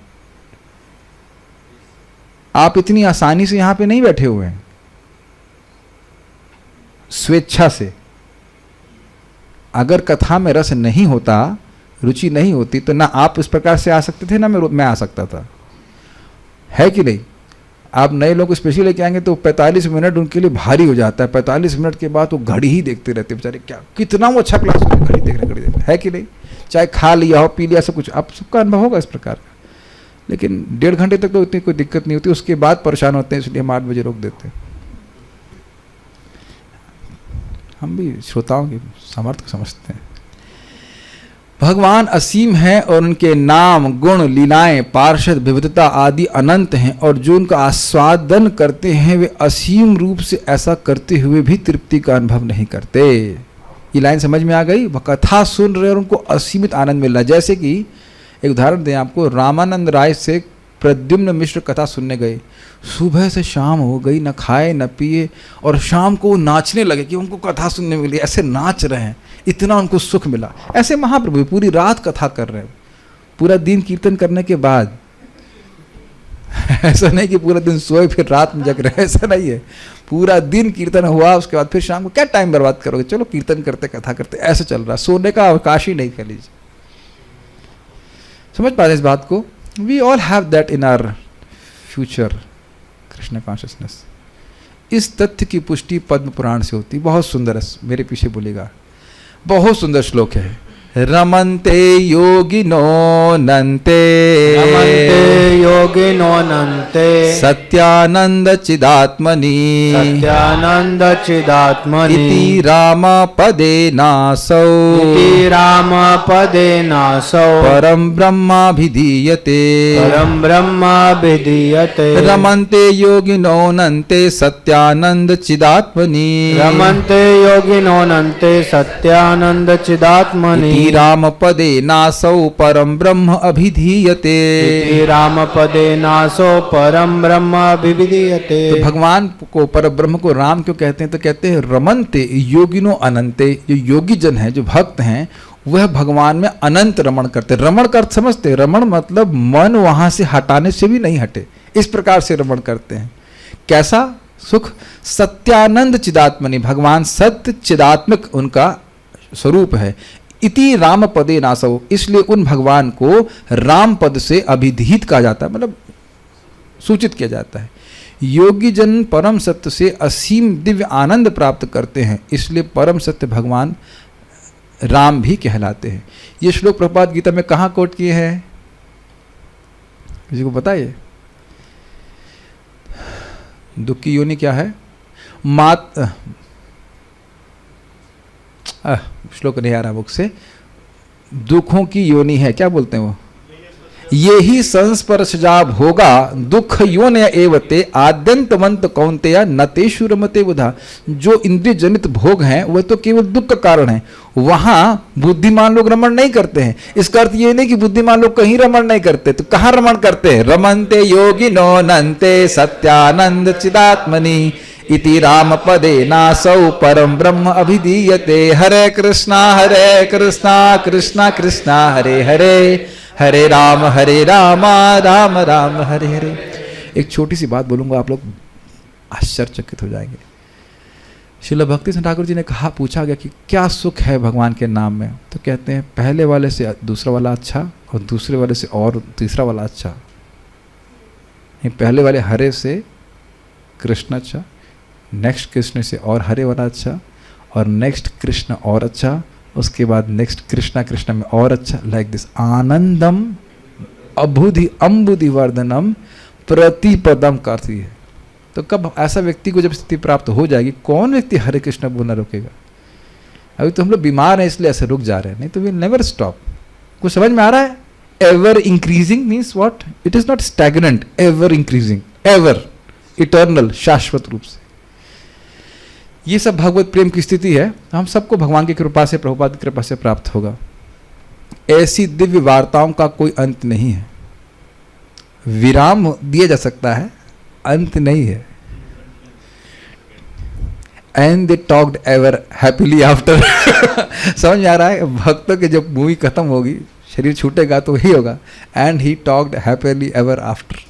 आप इतनी आसानी से यहां पे नहीं बैठे हुए हैं स्वेच्छा से। अगर कथा में रस नहीं होता, रुचि नहीं होती, तो ना आप इस प्रकार से आ सकते थे, ना मैं आ सकता था, है कि नहीं? आप नए लोग स्पेशली लेके आएंगे तो 45 मिनट उनके लिए भारी हो जाता है। 45 मिनट के बाद वो घड़ी ही देखते रहते बेचारे, क्या कितना वो अच्छा क्लास घड़ी देख रहे, है कि नहीं? चाहे खा लिया हो, पी लिया, सब कुछ। आप सबका अनुभव होगा इस प्रकार का। लेकिन 1.5 घंटे तक तो इतनी कोई दिक्कत नहीं होती, उसके बाद परेशान होते हैं, इसलिए हम 8 बजे रोक देते हैं। हम भी श्रोताओं की सामर्थ्य को समझते हैं। भगवान असीम हैं और उनके नाम, गुण, लीलाएं, पार्षद, विविधता आदि अनंत हैं, और जो उनका आस्वादन करते हैं वे असीम रूप से ऐसा करते हुए भी तृप्ति का अनुभव नहीं करते। ये लाइन समझ में आ गई? वह कथा सुन रहे और उनको असीमित आनंद मिल रहा है। जैसे कि एक उदाहरण दें आपको, रामानंद राय से प्रद्युम्न मिश्र कथा सुनने गए। सुबह से शाम हो गई, न खाए न पिए, और शाम को नाचने लगे कि उनको कथा सुनने मिली, ऐसे नाच रहे हैं, इतना उनको सुख मिला। ऐसे महाप्रभु पूरी रात कथा कर रहे हैं, पूरा दिन कीर्तन करने के बाद। ऐसा नहीं कि पूरा दिन सोए फिर रात में जग रहे, ऐसा नहीं है। पूरा दिन कीर्तन हुआ, उसके बाद फिर शाम को क्या टाइम बर्बाद करोगे, चलो कीर्तन करते कथा करते, ऐसे चल रहा। सोने का अवकाश ही नहीं कह लीजिए। समझ पा रहे इस बात को? We all have that in our future Krishna consciousness. इस तथ्य की पुष्टि पद्म पुराण से होती। बहुत सुंदर है, मेरे पीछे बोलेगा, बहुत सुंदर श्लोक है। रमन्ते योगिनो नन्ते, रमन्ते योगिनो नन्ते, सत्यानंद चिदात्मनि, सत्यानंद चिदात्मनि, इति राम पदे नासौ, इति राम पदे नासौ, परम ब्रह्माभिधीयते, परम ब्रह्माभिधीयते। रमन्ते योगिनो नन्ते सत्यानंद चिदात्मनि, रमन्ते योगिनो नन्ते सत्यानंद चिदात्मनि, राम पदे नासौ परम ब्रह्म अभिधीयते। इति राम पदे नासो परम ब्रह्म अभिधीयते। तो भगवान को, पर ब्रह्म को राम क्यों कहते हैं? तो कहते हैं रमन्ते योगिनो अनंते। जो योगी जन है, जो भक्त हैं, वह भगवान में अनंत रमण करते। रमण का अर्थ समझते? रमण मतलब मन वहां से हटाने से भी नहीं हटे, इस प्रकार से रमण करते हैं। कैसा सुख? सत्यानंद चिदात्मनि, भगवान सत्य चिदात्मक उनका स्वरूप है। इति राम पदे नासौ, इसलिए उन भगवान को राम पद से अभिधीत कहा जाता है, मतलब सूचित किया जाता है। योगी जन परम सत्य से असीम दिव्य आनंद प्राप्त करते हैं, इसलिए परम सत्य भगवान राम भी कहलाते हैं। ये श्लोक प्रभुपाद गीता में कहाँ कोट किए हैं? किसी को पता है? दुख की योनि क्या है? श्लोक नहीं आ रहा मुख से। दुखों की योनि है, क्या बोलते हैं वो? ये ही संस्पर्शजा भोगा दुख योन एवते आद्यंतवंत कौन्तेय न तेषु रमते बुधा। जो इंद्रिय जनित भोग हैं वह तो केवल दुख का कारण है, वहां बुद्धिमान लोग रमण नहीं करते हैं। इसका अर्थ ये नहीं कि बुद्धिमान लोग कहीं रमण नहीं करते, तो कहाँ रमण करते हैं? रमन्ते योगिनो नन्ते सत्यानंद चिदात्मनि, इति राम पदे नासौ परम ब्रह्म अभिधीयते। हरे कृष्णा कृष्णा कृष्णा हरे हरे, हरे राम राम राम हरे हरे। एक छोटी सी बात बोलूंगा, आप लोग आश्चर्यचकित हो जाएंगे। श्रील भक्ति सिंह ठाकुर जी ने कहा, पूछा गया कि क्या सुख है भगवान के नाम में? तो कहते हैं पहले वाले से दूसरा वाला अच्छा, और दूसरे वाले से और तीसरा वाला अच्छा। पहले वाले हरे से कृष्ण अच्छा, नेक्स्ट कृष्ण से और हरे वाला अच्छा, और नेक्स्ट कृष्ण और अच्छा, उसके बाद नेक्स्ट कृष्ण में और अच्छा। लाइक दिस आनंदम अभुधि अम्बुधि वर्धनम प्रतिपदम का अर्थ है। तो कब ऐसा व्यक्ति को जब स्थिति प्राप्त हो जाएगी, कौन व्यक्ति हरे कृष्ण बोलना रोकेगा? अभी तो हम लोग बीमार हैं इसलिए ऐसे रुक जा रहे हैं, नहीं तो वी नेवर स्टॉप। कुछ समझ में आ रहा है? Ever increasing means what? It is not stagnant, ever increasing, ever eternal, शाश्वत रूप से। ये सब भगवत प्रेम की स्थिति है। हम सबको भगवान की कृपा से, प्रभुपाद की कृपा से प्राप्त होगा। ऐसी दिव्य वार्ताओं का कोई अंत नहीं है। विराम दिया जा सकता है, अंत नहीं है। And they talked ever happily after. समझ में आ रहा है? भक्तों की जब मूवी खत्म होगी, शरीर छूटेगा, तो वही होगा, and he talked happily ever after.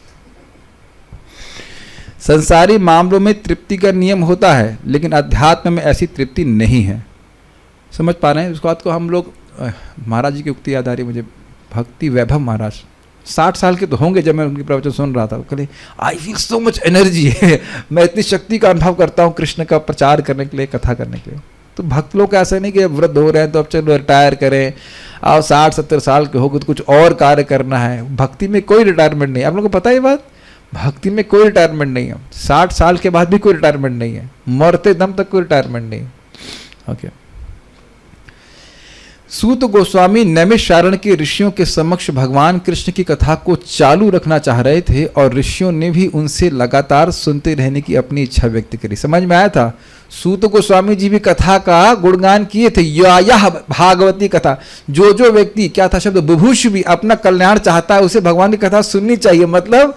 संसारी मामलों में तृप्ति का नियम होता है, लेकिन अध्यात्म में ऐसी तृप्ति नहीं है। समझ पा रहे हैं इस बात को? हम लोग, महाराज जी की उक्ति याद आ रही मुझे, भक्ति वैभव महाराज 60 साल के तो होंगे जब मैं उनकी प्रवचन सुन रहा था। कहले I feel so much energy है, मैं इतनी शक्ति का अनुभव करता हूँ कृष्ण का प्रचार करने के लिए, कथा करने के लिए। तो भक्त लोग ऐसा नहीं कि अब वृद्ध हो रहे हैं तो अब चलो रिटायर करें, आप 60-70 साल के हो गए तो कुछ और कार्य करना है। भक्ति में कोई रिटायरमेंट नहीं। आप लोगों को पता है ये बात? भक्ति में कोई रिटायरमेंट नहीं है। 60 साल के बाद भी कोई रिटायरमेंट नहीं है, मरते दम तक कोई रिटायरमेंट नहीं है। ओके। सूत गोस्वामी नैमिषारण्य के ऋषियों के समक्ष भगवान कृष्ण की कथा को चालू रखना चाह रहे थे और ऋषियों ने भी उनसे लगातार सुनते रहने की अपनी इच्छा व्यक्त करी। समझ में आया था? सूत गोस्वामी जी भी कथा का गुणगान किए थे। यह भागवती कथा, जो जो व्यक्ति, क्या था शब्द, बुभुष भी अपना कल्याण चाहता है उसे भगवान की कथा सुननी चाहिए। मतलब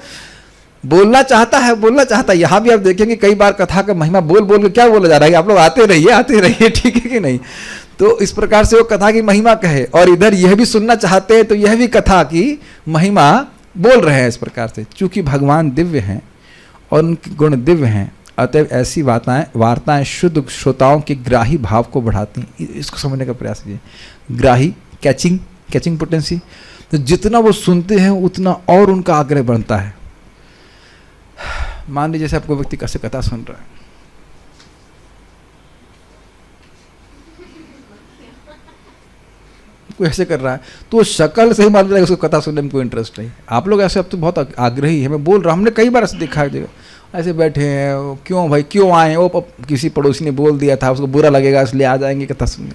बोलना चाहता है। यहाँ भी आप देखेंगे कई बार कथा का महिमा बोल बोल के क्या बोला जा रहा है, आप लोग आते रहिए, ठीक है कि नहीं? तो इस प्रकार से वो कथा की महिमा कहे, और इधर यह भी सुनना चाहते हैं तो यह भी कथा की महिमा बोल रहे हैं इस प्रकार से। चूंकि भगवान दिव्य हैं और उनके गुण दिव्य हैं, अतएव ऐसी वार्ताएं शुद्ध श्रोताओं के ग्राही भाव को बढ़ाती हैं। इसको समझने का प्रयास कीजिए। ग्राही, कैचिंग पोटेंसी, तो जितना वो सुनते हैं उतना और उनका आग्रह बढ़ता है। मान लीजिए जैसे आपको व्यक्ति कैसे कथा सुन रहा है, कोई ऐसे कर रहा है तो शक्ल से ही मालूम जाएगा उसको कथा सुनने में कोई इंटरेस्ट नहीं। आप लोग ऐसे अब तो बहुत आग्रही है, मैं बोल रहा हूँ, हमने कई बार ऐसे देखा है, ऐसे बैठे हैं, क्यों भाई क्यों आए, वो किसी पड़ोसी ने बोल दिया था, उसको बुरा लगेगा इसलिए आ जाएंगे कथा सुनने।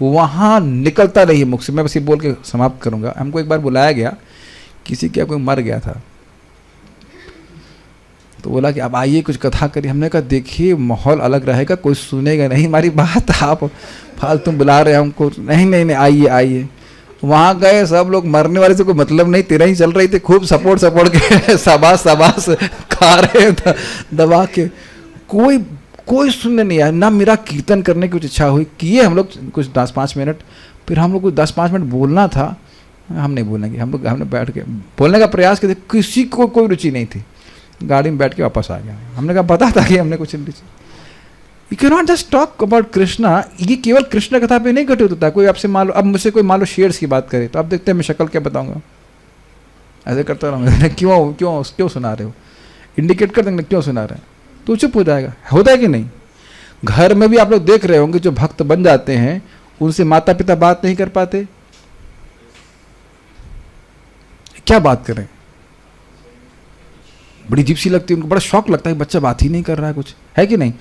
वहाँ निकलता नहीं है मुख से। मैं बस ये बोल के समाप्त करूँगा। हमको एक बार बुलाया गया, किसी क्या कोई मर गया था, तो बोला कि आप आइए कुछ कथा करिए। हमने कहा देखिए माहौल अलग रहेगा, कोई सुनेगा नहीं हमारी बात, आप फालतू बुला रहे हैं हमको। नहीं आइए। वहाँ गए, सब लोग मरने वाले से कोई मतलब नहीं, तेरा ही चल रही थी, खूब सपोर्ट के शाबाश खा रहे दबा के। कोई सुनने नहीं आया, ना मेरा कीर्तन करने की कुछ इच्छा हुई। किए हम लोग कुछ 10-5 मिनट, फिर हम लोग को 10-5 मिनट बोलना था, हम नहीं बोलेंगे। हमने बैठ के बोलने का प्रयास किया, किसी को कोई रुचि नहीं थी। गाड़ी में बैठ के वापस आ गया। हमने कहा पता था कि हमने कुछ you can not just talk about Krishna. ये केवल कृष्ण कथा पे नहीं घटित होता। कोई आपसे मान लो, अब मुझसे कोई मान लो शेयर्स की बात करे तो आप देखते हैं मैं शक्ल क्या बताऊंगा, ऐसे करता रहूँगा, क्यों सुना रहे हो, इंडिकेट कर देंगे क्यों सुना रहे हैं, तो चुप हो जाएगा। होता है कि नहीं? घर में भी आप लोग देख रहे होंगे, जो भक्त बन जाते हैं उनसे माता पिता बात नहीं कर पाते, क्या बात करें, बड़ी अजीब सी लगती है उनको, बड़ा शौक लगता है बच्चा बात ही नहीं कर रहा है, कुछ है कि नहीं?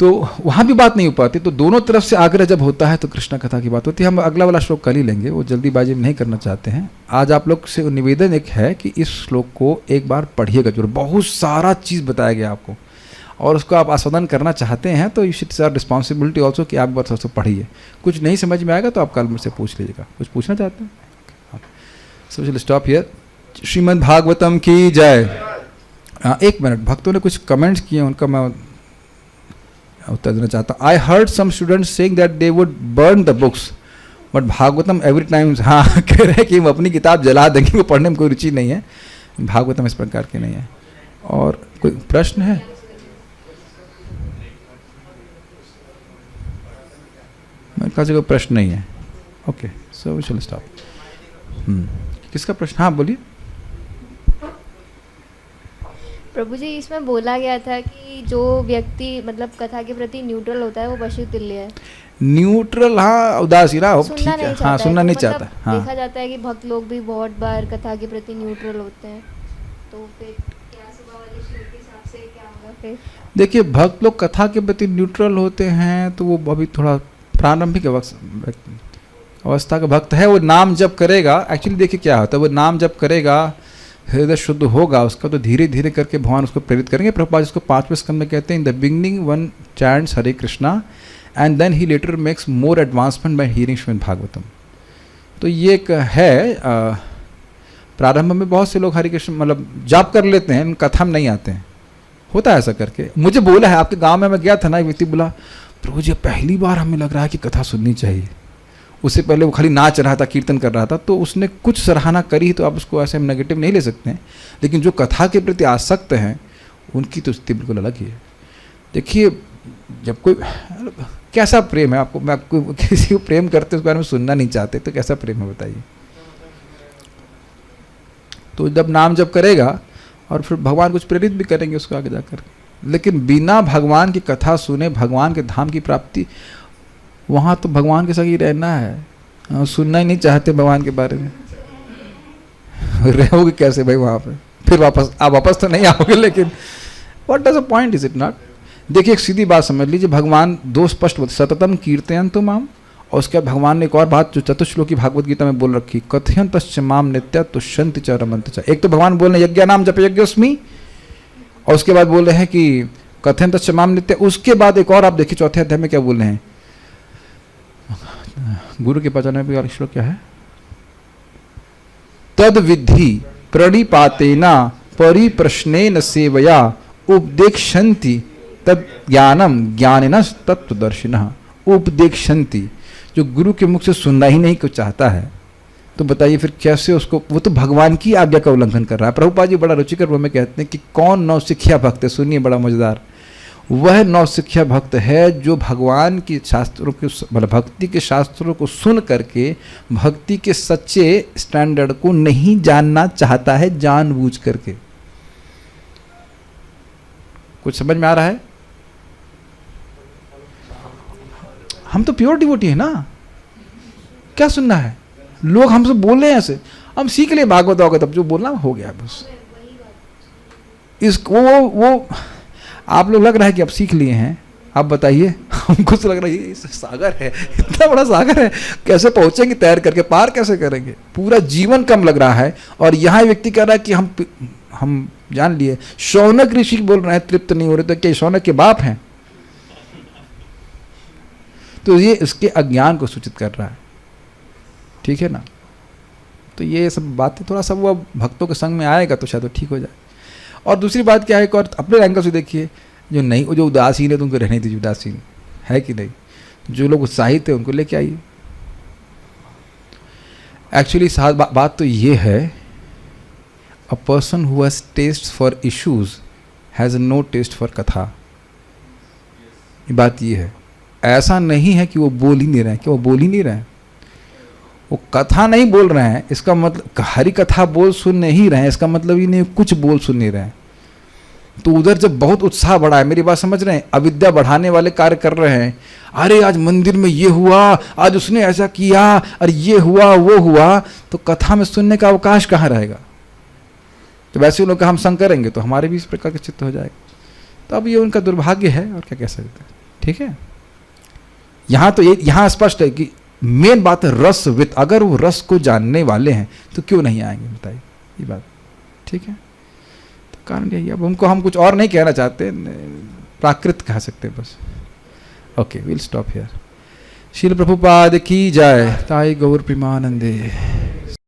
तो वहाँ भी बात नहीं हो पाती। तो दोनों तरफ से आग्रह जब होता है तो कृष्ण कथा की बात होती है। हम अगला वाला श्लोक कल ही लेंगे, वो जल्दीबाजी में नहीं करना चाहते हैं। आज आप लोग से निवेदन एक है कि इस श्लोक को एक बार पढ़िएगा जरूर। बहुत सारा चीज़ बताया गया आपको, और उसको आप आस्वादन करना चाहते हैं तो इट्स आवर रिस्पॉन्सिबिलिटी ऑल्सो कि आप बस उसको पढ़िए। कुछ नहीं समझ में आएगा तो आप कल मुझसे पूछ लीजिएगा। कुछ पूछना चाहते हैं? So will stop here. Shrimad Bhagavatam की जय। एक मिनट, भक्तों ने कुछ कमेंट्स किए, उनका मैं उत्तर देना चाहता हूँ। I heard some students saying that they would burn the books but Bhagavatam every time. हाँ, कह रहे हैं कि हम अपनी किताब जला देंगे, वो पढ़ने में कोई रुचि नहीं है। भागवतम इस प्रकार की नहीं है। और कोई प्रश्न है? मेरे ख्याल से कोई प्रश्न नहीं है। Okay, so we shall stop. किसका प्रश्न? हाँ बोलिए। प्रभु जी, इसमें बोला गया था कि जो व्यक्ति मतलब कथा के प्रति न्यूट्रल होता है वो पशु तुल्य है। न्यूट्रल, हाँ, उदासीना हो, ठीक है, हाँ, सुनना नहीं तो चाहता। मतलब हाँ, देखा जाता है कि भक्त लोग भी बहुत बार कथा के प्रति न्यूट्रल होते हैं, तो फिर क्या सुबह वाले श्लोक के हिसाब से क्या होगा फिर? देखिए, भक्त लोग कथा के प्रति न्यूट्रल होते हैं तो वो अभी थोड़ा प्रारंभिक अवस्था का भक्त है। वो नाम जप करेगा, एक्चुअली देखिए क्या होता है, वो नाम जप करेगा, हृदय शुद्ध होगा उसका, तो धीरे धीरे करके भगवान उसको प्रेरित करेंगे। प्रभुपाद इसको 5वें स्कंद में कहते हैं, in the beginning one chants Hare Krishna and then he later makes more advancement by hearing Shrimad Bhagavatam. तो ये एक है, प्रारंभ में बहुत से लोग हरे कृष्ण मतलब जाप कर लेते हैं, कथा में नहीं आते हैं, होता है ऐसा करके। मुझे बोला है, आपके गाँव में मैं गया था ना, एक व्यक्ति बोला प्रभु जी पहली बार हमें लग रहा है कि कथा सुननी चाहिए। उससे पहले वो खाली नाच रहा था, कीर्तन कर रहा था, तो उसने कुछ सराहना करी, तो आप उसको ऐसे नेगेटिव नहीं ले सकते हैं। लेकिन जो कथा के प्रति आसक्त हैं उनकी तो स्थिति बिल्कुल अलग ही है। देखिए, जब कोई कैसा प्रेम है आपको, मैं आपको किसी को प्रेम करते उसके बारे में सुनना नहीं चाहते, तो कैसा प्रेम है बताइए? तो जब नाम जब करेगा और फिर भगवान कुछ प्रेरित भी करेंगे उसको आगे जाकर, लेकिन बिना भगवान की कथा सुने भगवान के धाम की प्राप्ति, वहाँ तो भगवान के संग ही रहना है, सुनना ही नहीं चाहते भगवान के बारे में। रहोगे कैसे भाई वहाँ पे? फिर वापस आप वापस तो नहीं आओगे, लेकिन what does a point, is it not? देखिए एक सीधी बात समझ लीजिए, भगवान दो स्पष्ट बोलते, सततम कीर्तयन्तु माम, और उसके बाद भगवान ने एक और बात जो चतुश्लोकी भागवत गीता में बोल रखी, कथयन्तश्च माम नित्य तुष्यन्ति च रमन्ति च। एक तो भगवान बोल रहे हैं यज्ञ नाम जप यज्ञोस्मि, और उसके बाद बोल रहे हैं कि कथयन्तश्च माम नित्य। उसके बाद एक और आप देखिए चौथे अध्याय में क्या बोल रहे हैं, गुरु के 95वें वाला श्लोक क्या है, तद विधि प्रणिपातेना परिप्रश्नेन सेवया उपदेक्षन्ति तद ज्ञानम ज्ञानिनः तत्वदर्शिनः। उपदेक्षन्ति, जो गुरु के मुख से सुनना ही नहीं को चाहता है, तो बताइए फिर कैसे उसको, वो तो भगवान की आज्ञा का उल्लंघन कर रहा है। प्रभुपाद जी बड़ा रुचिकर वो में कहते हैं कि कौन नौसिखिया भक्त है, सुनिए बड़ा मजेदार, वह नौसिखिया भक्त है जो भगवान की शास्त्रों के, मतलब भक्ति के शास्त्रों को सुन करके भक्ति के सच्चे स्टैंडर्ड को नहीं जानना चाहता है जानबूझ करके। कुछ समझ में आ रहा है? हम तो प्योर डिवोटी है ना, क्या सुनना है? लोग हमसे बोल रहे हैं ऐसे, हम सीख लिए भागवत होगा, तब जो बोलना हो गया बस। इस वो आप लोग लग रहा है कि आप सीख लिए हैं, आप बताइए, हमको तो लग रहा है ये सागर है, इतना बड़ा सागर है, कैसे पहुंचेंगे तैर करके, पार कैसे करेंगे? पूरा जीवन कम लग रहा है। और यहाँ व्यक्ति कह रहा है कि हम जान लिए, शौनक ऋषि बोल रहे हैं तृप्त नहीं हो रहे, तो क्या शौनक के बाप हैं? तो ये इसके अज्ञान को सूचित कर रहा है, ठीक है ना? तो ये सब बातें थोड़ा सा वो भक्तों के संग में आएगा तो शायद वो ठीक हो जाए। और दूसरी बात क्या है, और अपने एंगल से देखिए, जो नहीं, जो उदासीन है तो उनको रहने दीजिए, उदासीन है कि नहीं। जो लोग उत्साहित है उनको लेके आइए। एक्चुअली बात तो ये है, a person who has taste for issues has no taste for कथा। ये बात ये है, ऐसा नहीं है कि वो बोल ही नहीं रहे हैं, कि वो बोल ही नहीं रहे हैं, वो कथा नहीं बोल रहे हैं, इसका मतलब हरी कथा बोल सुन नहीं रहे हैं, इसका मतलब ही नहीं कुछ बोल सुन नहीं रहे हैं। तो उधर जब बहुत उत्साह बढ़ा है, मेरी बात समझ रहे हैं, अविद्या बढ़ाने वाले कार्य कर रहे हैं, अरे आज मंदिर में ये हुआ, आज उसने ऐसा किया, और ये हुआ वो हुआ, तो कथा में सुनने का अवकाश कहाँ रहेगा? तो वैसे लोग हम संग करेंगे तो हमारे भी इस प्रकार के चित्त हो जाएगा। तो अब ये उनका दुर्भाग्य है, और क्या कह सकते हैं, ठीक है। यहाँ तो ये यहाँ स्पष्ट है कि मेन बात है रस वित, अगर वो रस को जानने वाले हैं तो क्यों नहीं आएंगे, बताइए ये बात, ठीक है। तो कारण यही, अब उनको हम कुछ और नहीं कहना चाहते, प्राकृत कह सकते हैं बस। Okay, will stop here. Srila Prabhupada की जय। ताई गौर प्रेमानंदे।